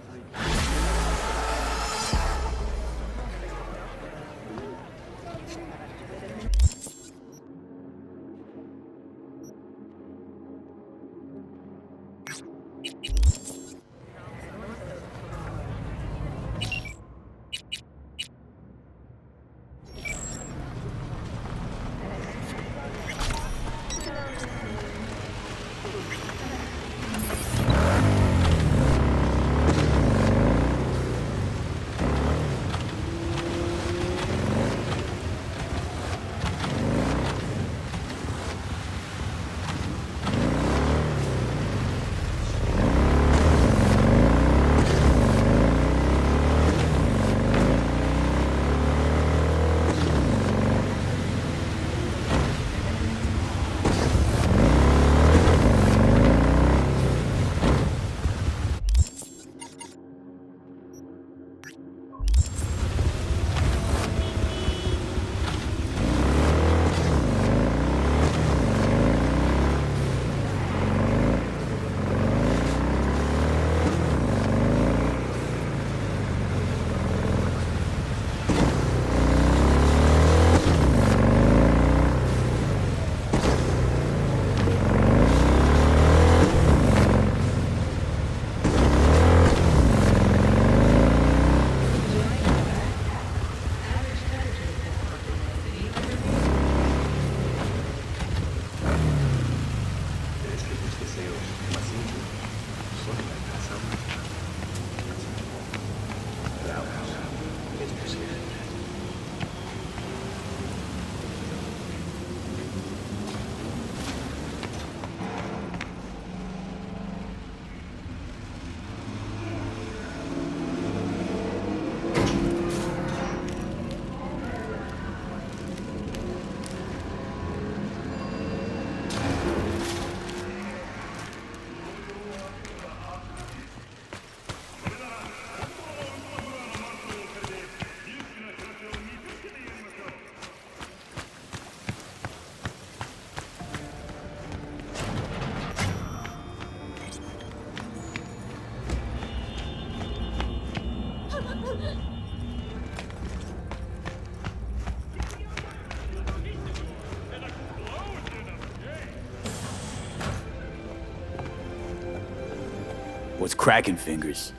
What's cracking, Fingers?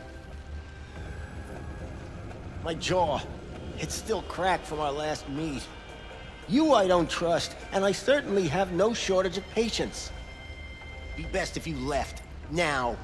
My jaw. It's still cracked from our last meet. You I don't trust, and I certainly have no shortage of patience. Be best if you left. Now.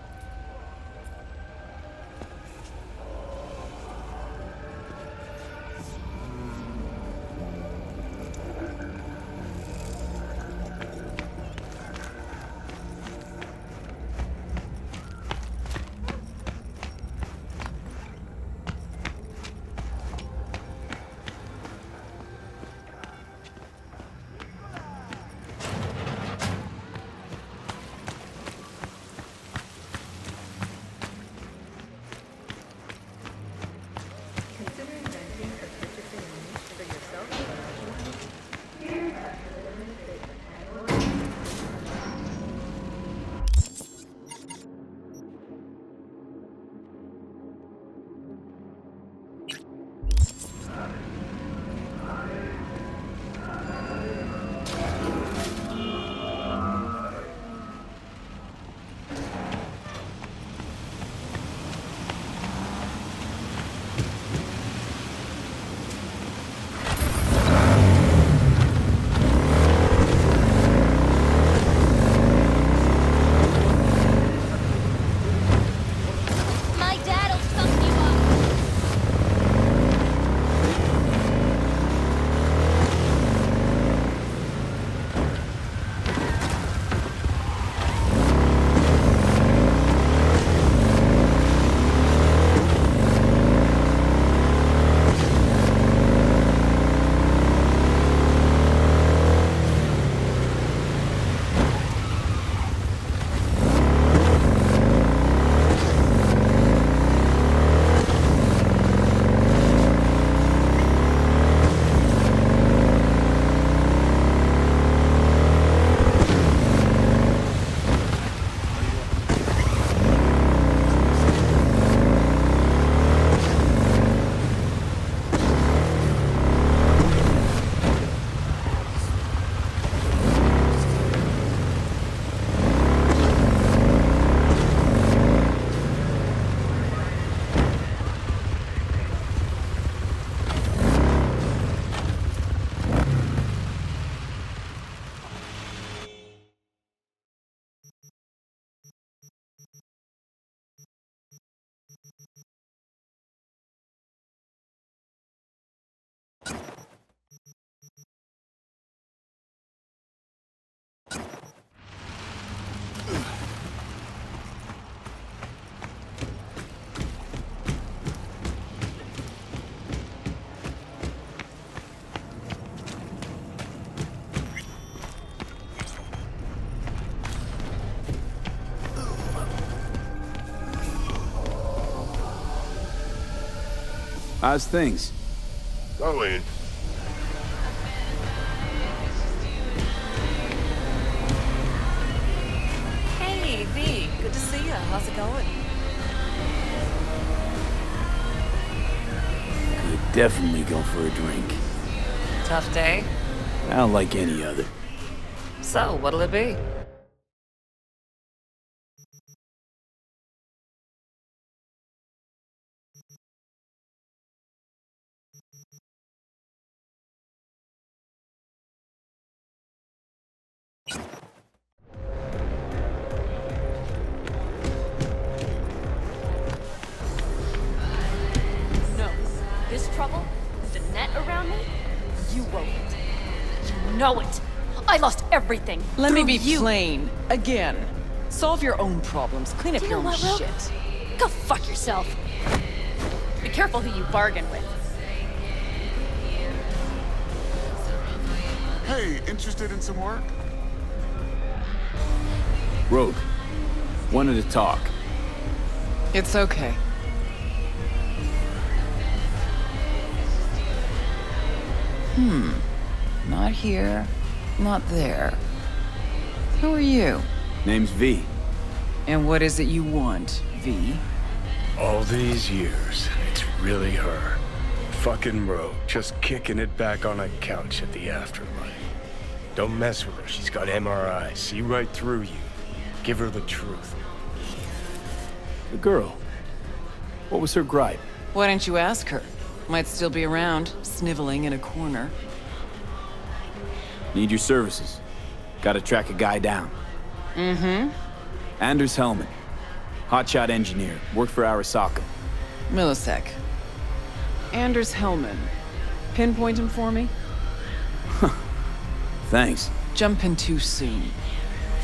How's things? Going. Hey, V. Good to see you. How's it going? Could definitely go for a drink. Tough day? Not like any other. So, what'll it be? No. This trouble? The net around me? You won't. You know it. I lost everything. Let me through be you. plain. Again. Solve your own problems. Clean up You your know own what, Rogue? shit. Go fuck yourself. Be careful who you bargain with. Hey, interested in some work? Rogue, wanted to talk. It's okay. Not here, not there. Who are you? Name's V. And what is it you want, V? All these years, it's really her. Fucking Rogue, just kicking it back on a couch at the afterlife. Don't mess with her, she's got MRIs, see right through you. Give her the truth. The girl. What was her gripe? Why didn't you ask her? Might still be around, sniveling in a corner. Need your services. Gotta track a guy down. Mm-hmm. Anders Hellman. Hotshot engineer. Worked for Arasaka. Millisec. Anders Hellman. Pinpoint him for me? Thanks. Jumping too soon.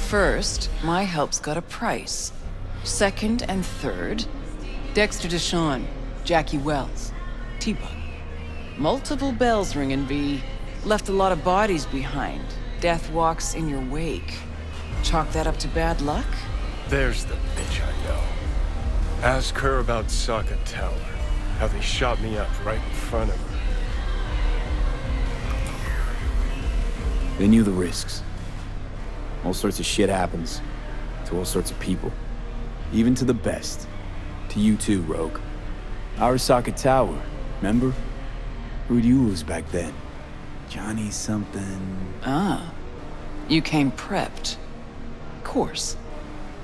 First, my help's got a price. Second and third, Dexter Deshawn, Jackie Wells, T-Bug. Multiple bells ringing, V. Left a lot of bodies behind. Death walks in your wake. Chalk that up to bad luck? There's the bitch I know. Ask her about Sokka Tower. How they shot me up right in front of her. They knew the risks. All sorts of shit happens. To all sorts of people. Even to the best. To you too, Rogue. Arasaka Tower, remember? Who'd you lose back then? Johnny something... Ah. You came prepped. Course.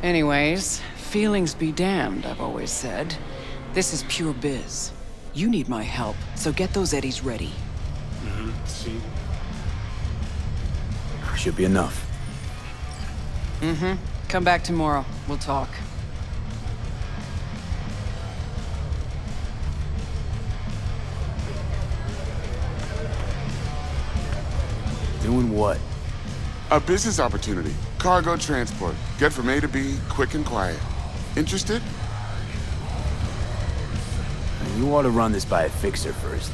Anyways, feelings be damned, I've always said. This is pure biz. You need my help, so get those eddies ready. See? Should be enough. Mm-hmm. Come back tomorrow. We'll talk. Doing what? A business opportunity. Cargo transport. Get from A to B, quick and quiet. Interested? You ought to run this by a fixer first.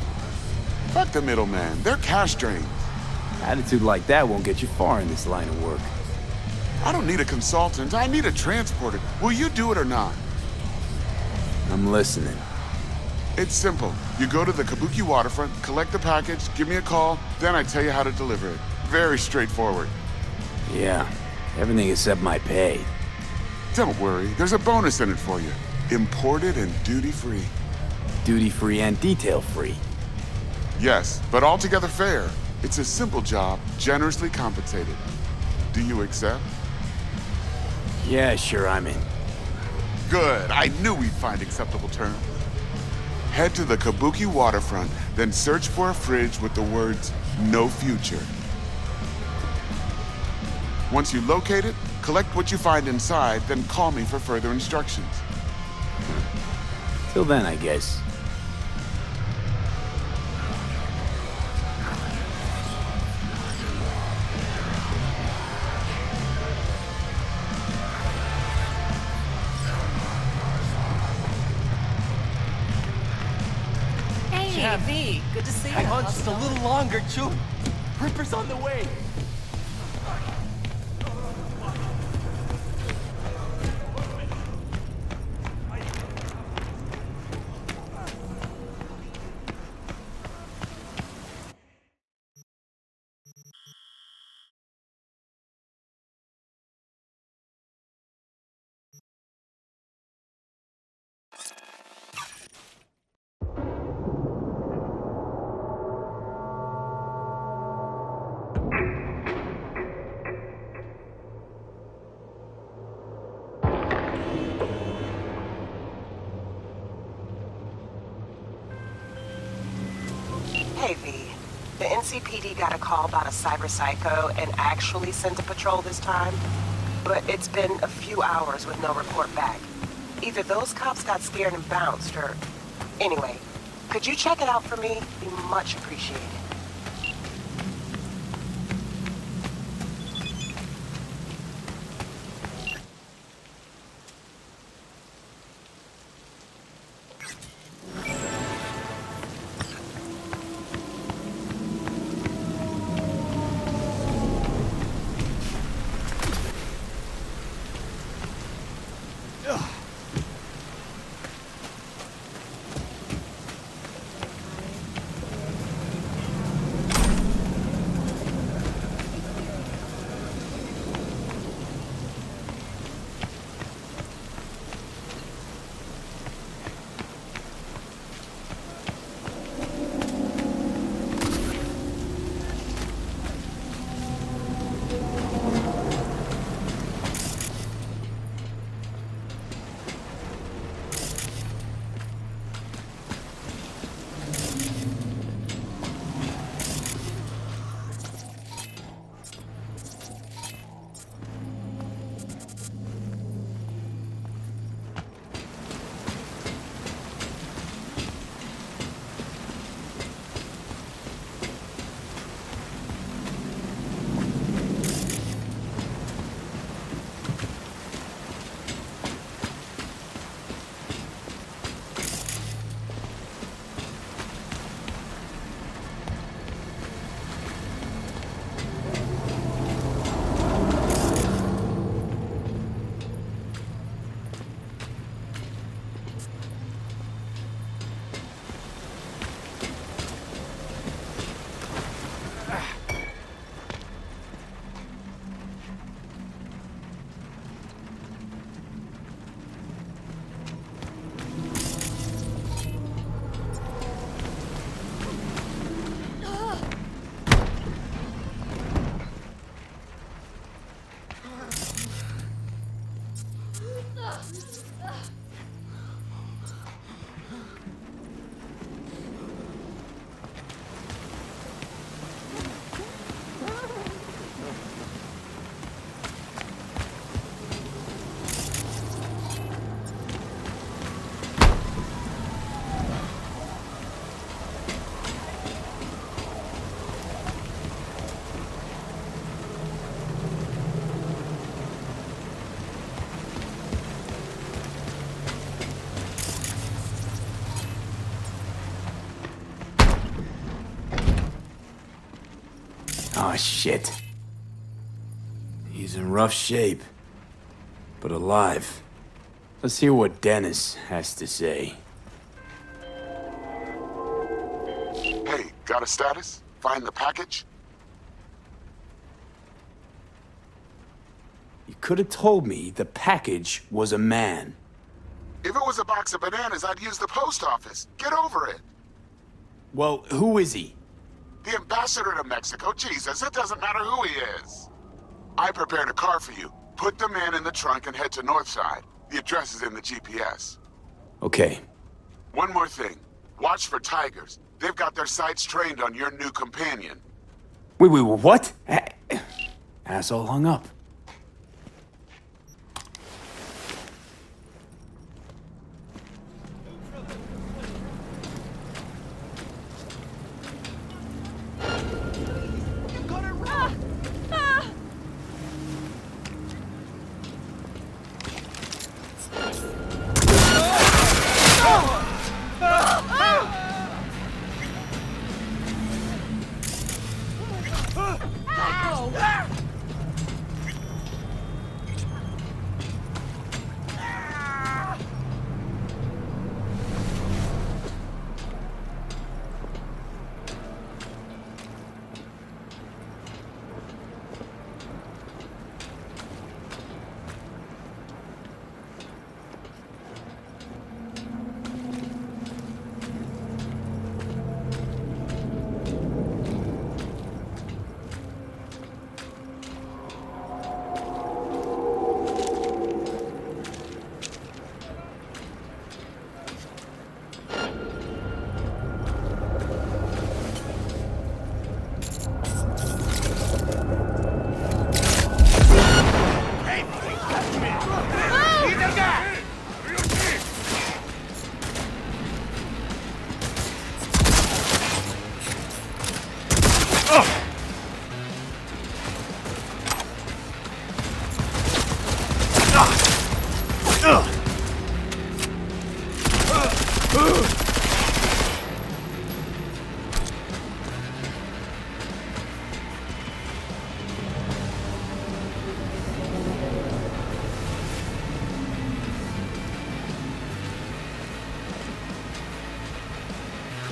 Fuck the middleman. They're cash drains. Attitude like that won't get you far in this line of work. I don't need a consultant. I need a transporter. Will you do it or not? I'm listening. It's simple. You go to the Kabuki waterfront, collect the package, give me a call, then I tell you how to deliver it. Very straightforward. Yeah, everything except my pay. Don't worry, there's a bonus in it for you. Imported and duty-free. Duty-free and detail-free. Yes, but altogether fair. It's a simple job, generously compensated. Do you accept? Yeah, sure, I'm in. Good, I knew we'd find acceptable terms. Head to the Kabuki waterfront, then search for a fridge with the words, "No future." Once you locate it, collect what you find inside, then call me for further instructions. Till then, I guess. Hey, V. Good to see you. Hang on just a little longer, Chu. Ripper's on the way. Hey, V. The NCPD got a call about a cyber psycho and actually sent a patrol this time. But it's been a few hours with no report back. Either those cops got scared and bounced, or... Anyway, could you check it out for me? Be much appreciated. Oh, shit. He's in rough shape, but alive. Let's hear what Dennis has to say. Hey, got a status? Find the package? You could have told me the package was a man. If it was a box of bananas, I'd use the post office. Get over it. Well, who is he? The ambassador to Mexico. Jesus, it doesn't matter who he is. I prepared a car for you. Put the man in the trunk and head to Northside. The address is in the GPS. Okay. One more thing. Watch for tigers. They've got their sights trained on your new companion. Wait, what? Asshole hung up.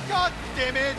God damn it!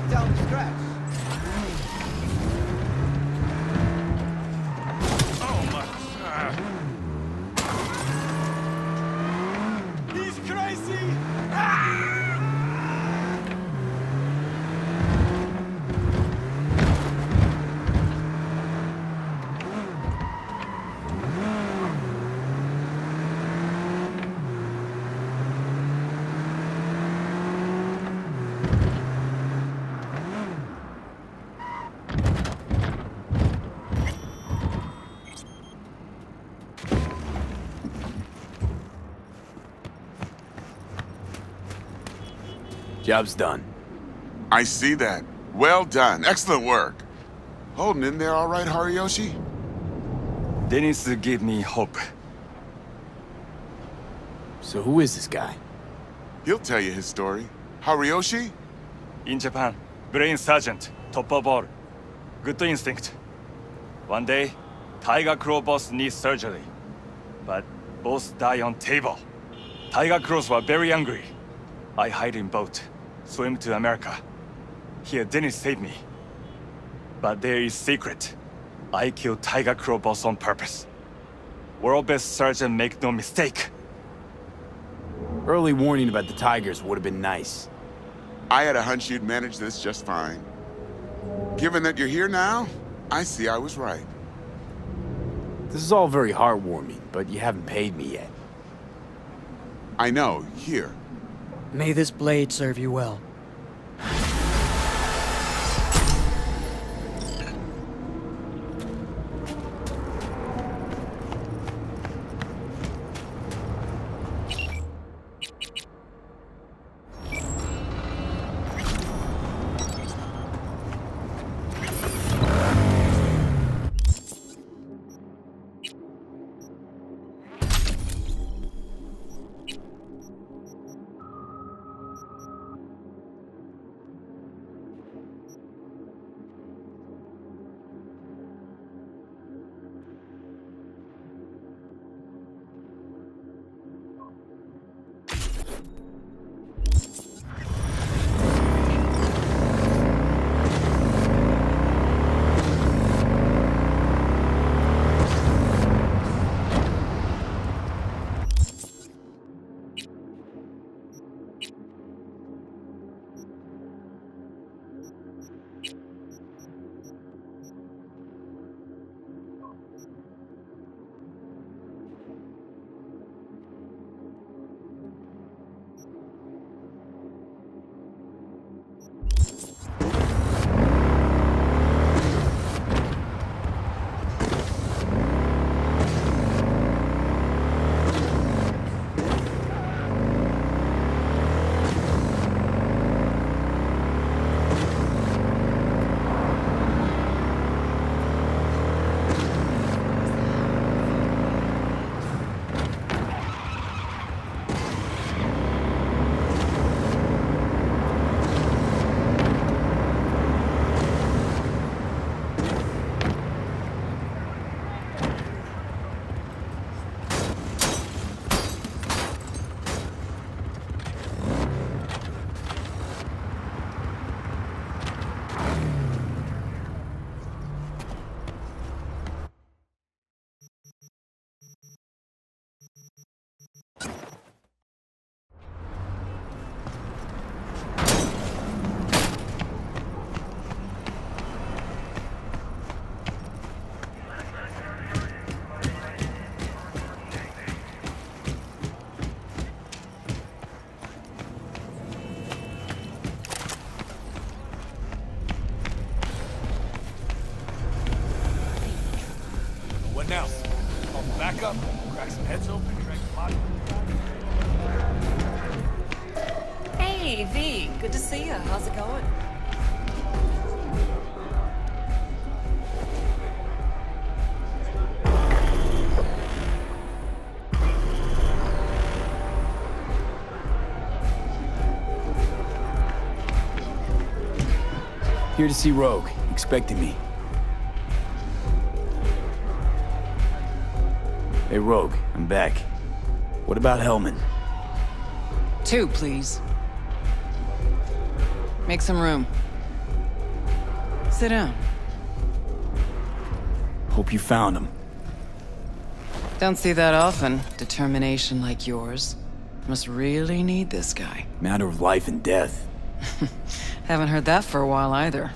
Down the stretch. Oh my God. He's crazy! Job's done. I see that. Well done. Excellent work. Holding in there all right, Hariyoshi? Dennis gave me hope. So who is this guy? He'll tell you his story. Hariyoshi? In Japan, Brain Sergeant, top of all. Good instinct. One day, Tiger Claw boss needs surgery. But both die on table. Tiger Claws were very angry. I hide in boat, swim to America. Here, Dennis saved me. But there is secret. I killed Tiger Claw boss on purpose. World best surgeon, make no mistake. Early warning about the Tigers would have been nice. I had a hunch you'd manage this just fine. Given that you're here now, I see I was right. This is all very heartwarming, but you haven't paid me yet. I know. Here. May this blade serve you well. Now, I'll back up, crack some heads open, drag the body. Hey, V. Good to see you. How's it going? Here to see Rogue, expecting me. Hey, Rogue, I'm back. What about Hellman? 2, please. Make some room. Sit down. Hope you found him. Don't see that often. Determination like yours. Must really need this guy. Matter of life and death. Haven't heard that for a while either.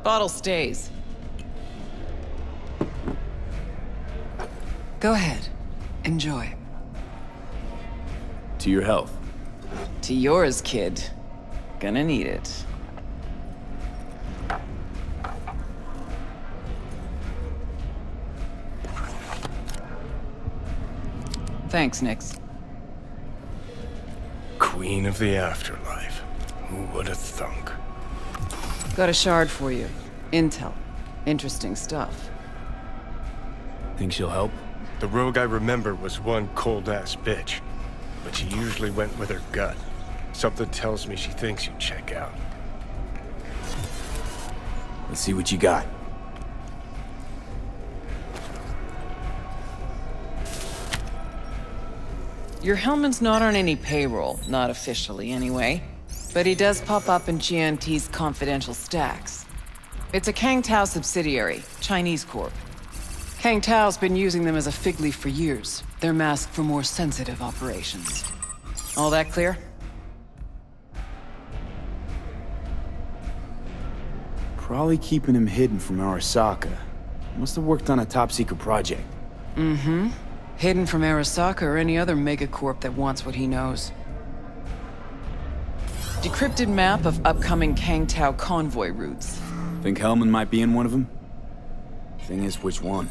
Bottle stays. Go ahead. Enjoy. To your health. To yours, kid. Gonna need it. Thanks, Nix. Queen of the afterlife. Who would have thunk? Got a shard for you. Intel. Interesting stuff. Think she'll help? The rogue I remember was one cold-ass bitch. But she usually went with her gut. Something tells me she thinks you check out. Let's see what you got. Your Hellman's not on any payroll, not officially anyway. But he does pop up in GNT's confidential stacks. It's a Kang Tao subsidiary, Chinese corp. Kang Tao's been using them as a fig leaf for years. They're masked for more sensitive operations. All that clear? Probably keeping him hidden from Arasaka. Must have worked on a top-secret project. Mm-hmm. Hidden from Arasaka or any other megacorp that wants what he knows. Decrypted map of upcoming Kang Tao convoy routes. Think Hellman might be in one of them? Thing is, which one?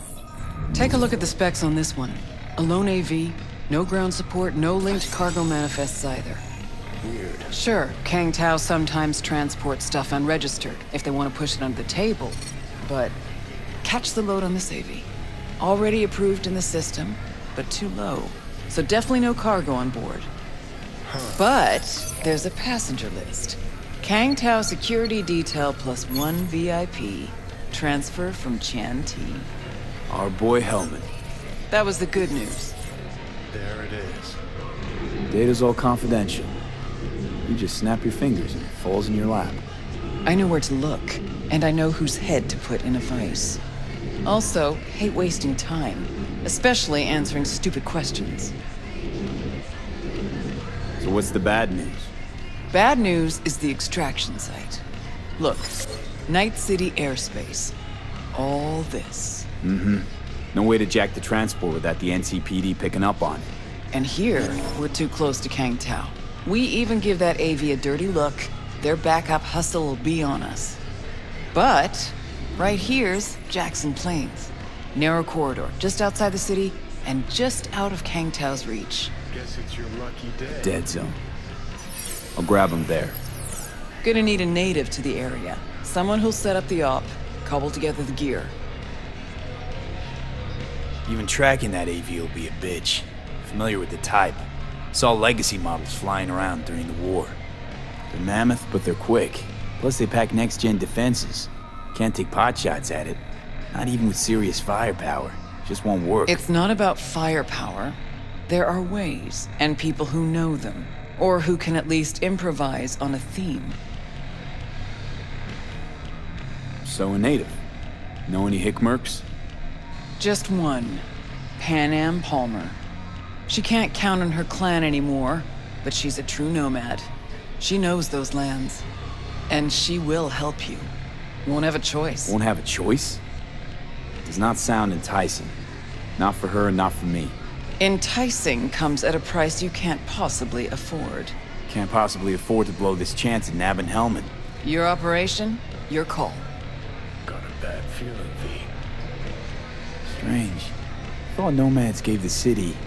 Take a look at the specs on this one. A lone AV, no ground support, no linked cargo manifests either. Weird. Sure, Kang Tao sometimes transports stuff unregistered if they want to push it under the table, but catch the load on this AV. Already approved in the system, but too low. So definitely no cargo on board. But there's a passenger list. Kang Tao security detail plus 1 VIP. Transfer from Chan T. Our boy Hellman. That was the good news. There it is. Data's all confidential. You just snap your fingers and it falls in your lap. I know where to look, and I know whose head to put in a vice. Also, hate wasting time, especially answering stupid questions. So what's the bad news? Bad news is the extraction site. Look, Night City airspace. All this. Mm-hmm. No way to jack the transport without the NCPD picking up on it. And here, we're too close to Kang Tao. We even give that AV a dirty look, their backup hustle will be on us. But right here's Jackson Plains. Narrow corridor, just outside the city, and just out of Kang Tao's reach. Guess it's your lucky day. Dead zone. I'll grab him there. Gonna need a native to the area. Someone who'll set up the op, cobble together the gear. Even tracking that AV will be a bitch. Familiar with the type. Saw legacy models flying around during the war. They're mammoth, but they're quick. Plus they pack next-gen defenses. Can't take pot shots at it. Not even with serious firepower. Just won't work. It's not about firepower. There are ways, and people who know them. Or who can at least improvise on a theme. So a native. Know any hickmerks? Just one. Pan Am Palmer. She can't count on her clan anymore, but she's a true nomad. She knows those lands. And she will help you. Won't have a choice. Won't have a choice? Does not sound enticing. Not for her and not for me. Enticing comes at a price you can't possibly afford. Can't possibly afford to blow this chance at nabbing Hellman. Your operation, your call. Got a bad feeling, V. Strange. Thought nomads gave the city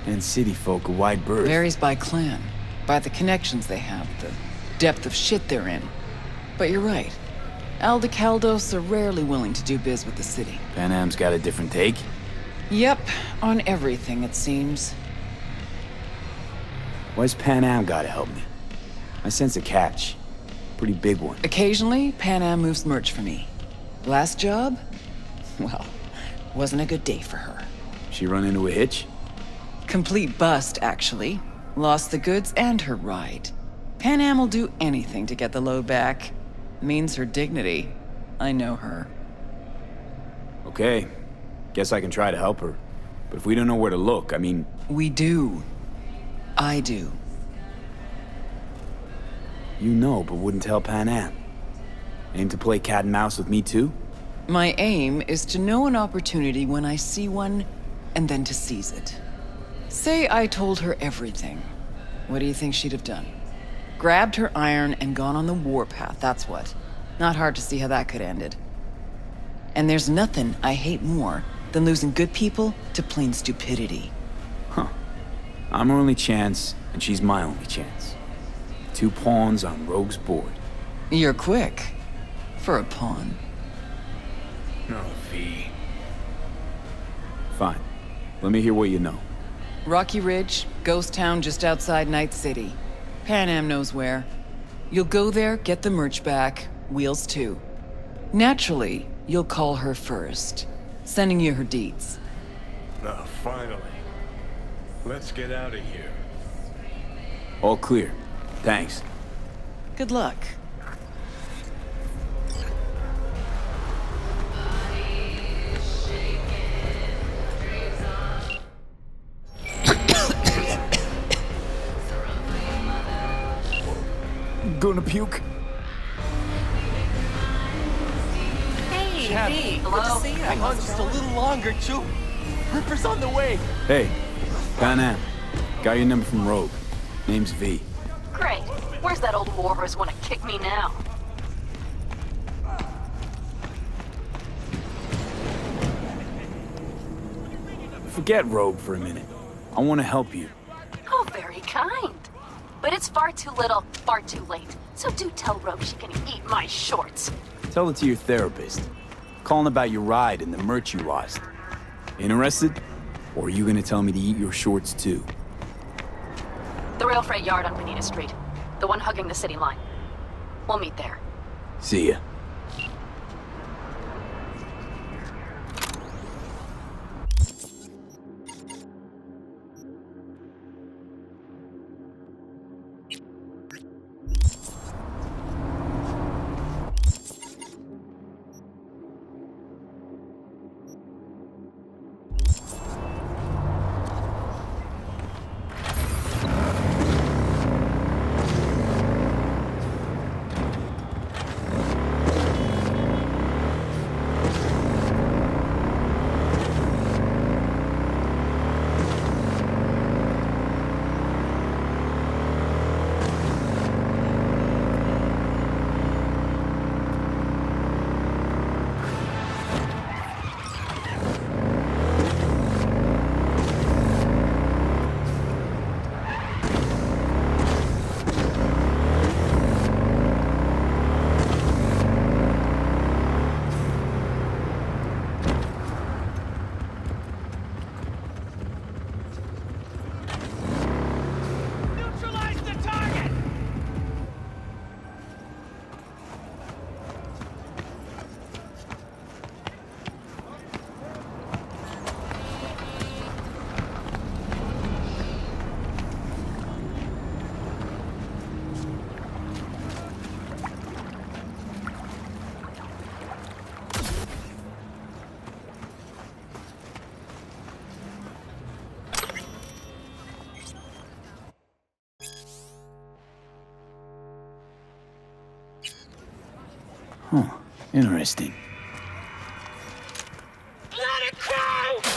and city folk a wide berth. Varies by clan, by the connections they have, the depth of shit they're in. But you're right. Aldecaldos are rarely willing to do biz with the city. Pan Am's got a different take? Yep, on everything it seems. Why's Pan Am gotta help me? I sense a catch. Pretty big one. Occasionally, Pan Am moves merch for me. Last job? Well, wasn't a good day for her. She run into a hitch? Complete bust, actually. Lost the goods and her ride. Pan Am will do anything to get the load back. Means her dignity. I know her. Okay. Guess I can try to help her. But if we don't know where to look, I mean... We do. I do. You know, but wouldn't tell Pan Am. Aim to play cat and mouse with me too? My aim is to know an opportunity when I see one, and then to seize it. Say I told her everything. What do you think she'd have done? Grabbed her iron and gone on the warpath, that's what. Not hard to see how that could have ended. And there's nothing I hate more than losing good people to plain stupidity. Huh. I'm her only chance, and she's my only chance. 2 pawns on Rogue's board. You're quick. For a pawn. No, V. Fine. Let me hear what you know. Rocky Ridge, ghost town just outside Night City. Pan Am knows where. You'll go there, get the merch back, Wheels too. Naturally, you'll call her first. Sending you her deeds. Oh, finally. Let's get out of here. All clear. Thanks. Good luck. Gonna puke? Hey, Chad, V. hello? Good to see you. Hang on just a little longer, Chew. Ripper's on the way. Hey, Pan Am. Got your number from Rogue. Name's V. Great. Where's that old warhorse wanna kick me now? Forget Rogue for a minute. I want to help you. Oh, very kind. But it's far too little, far too late. So do tell Rogue she can eat my shorts. Tell it to your therapist. Calling about your ride and the merch you lost. Interested? Or are you gonna tell me to eat your shorts too? The rail freight yard on Bonita Street. The one hugging the city line. We'll meet there. See ya. Huh. Interesting. Let it go!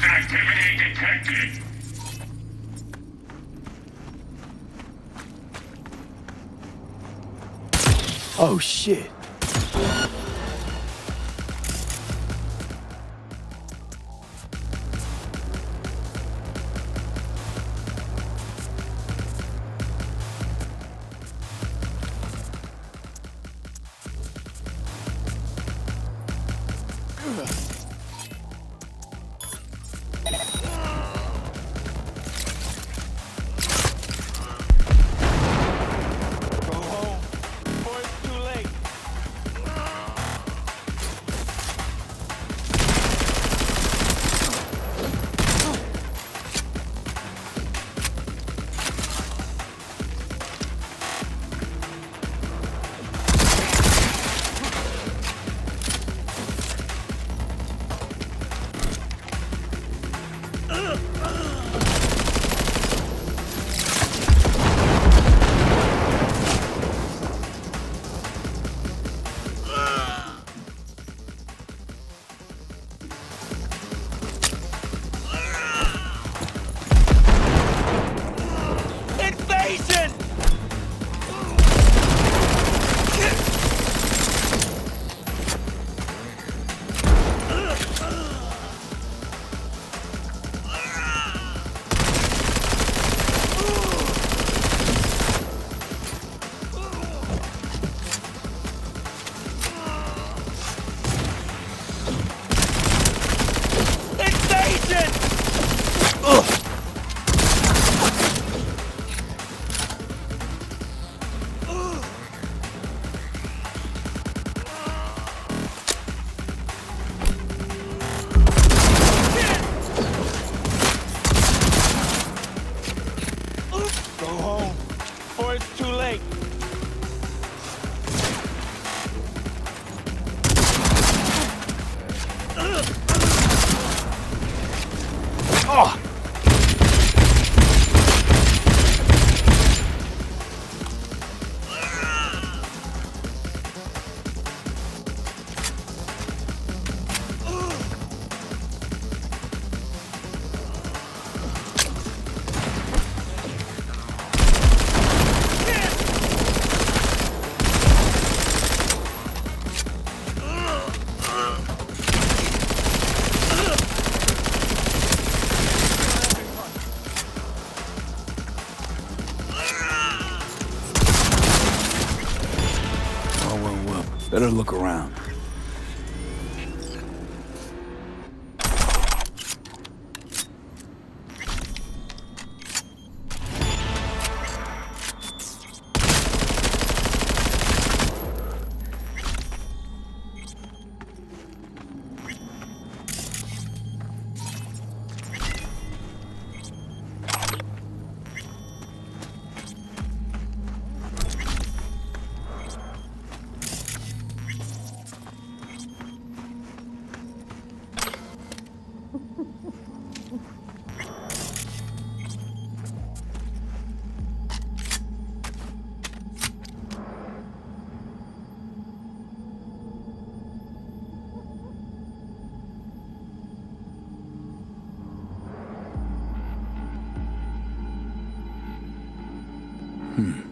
Hostile activity detected. Oh, shit. Better look around. Hmm.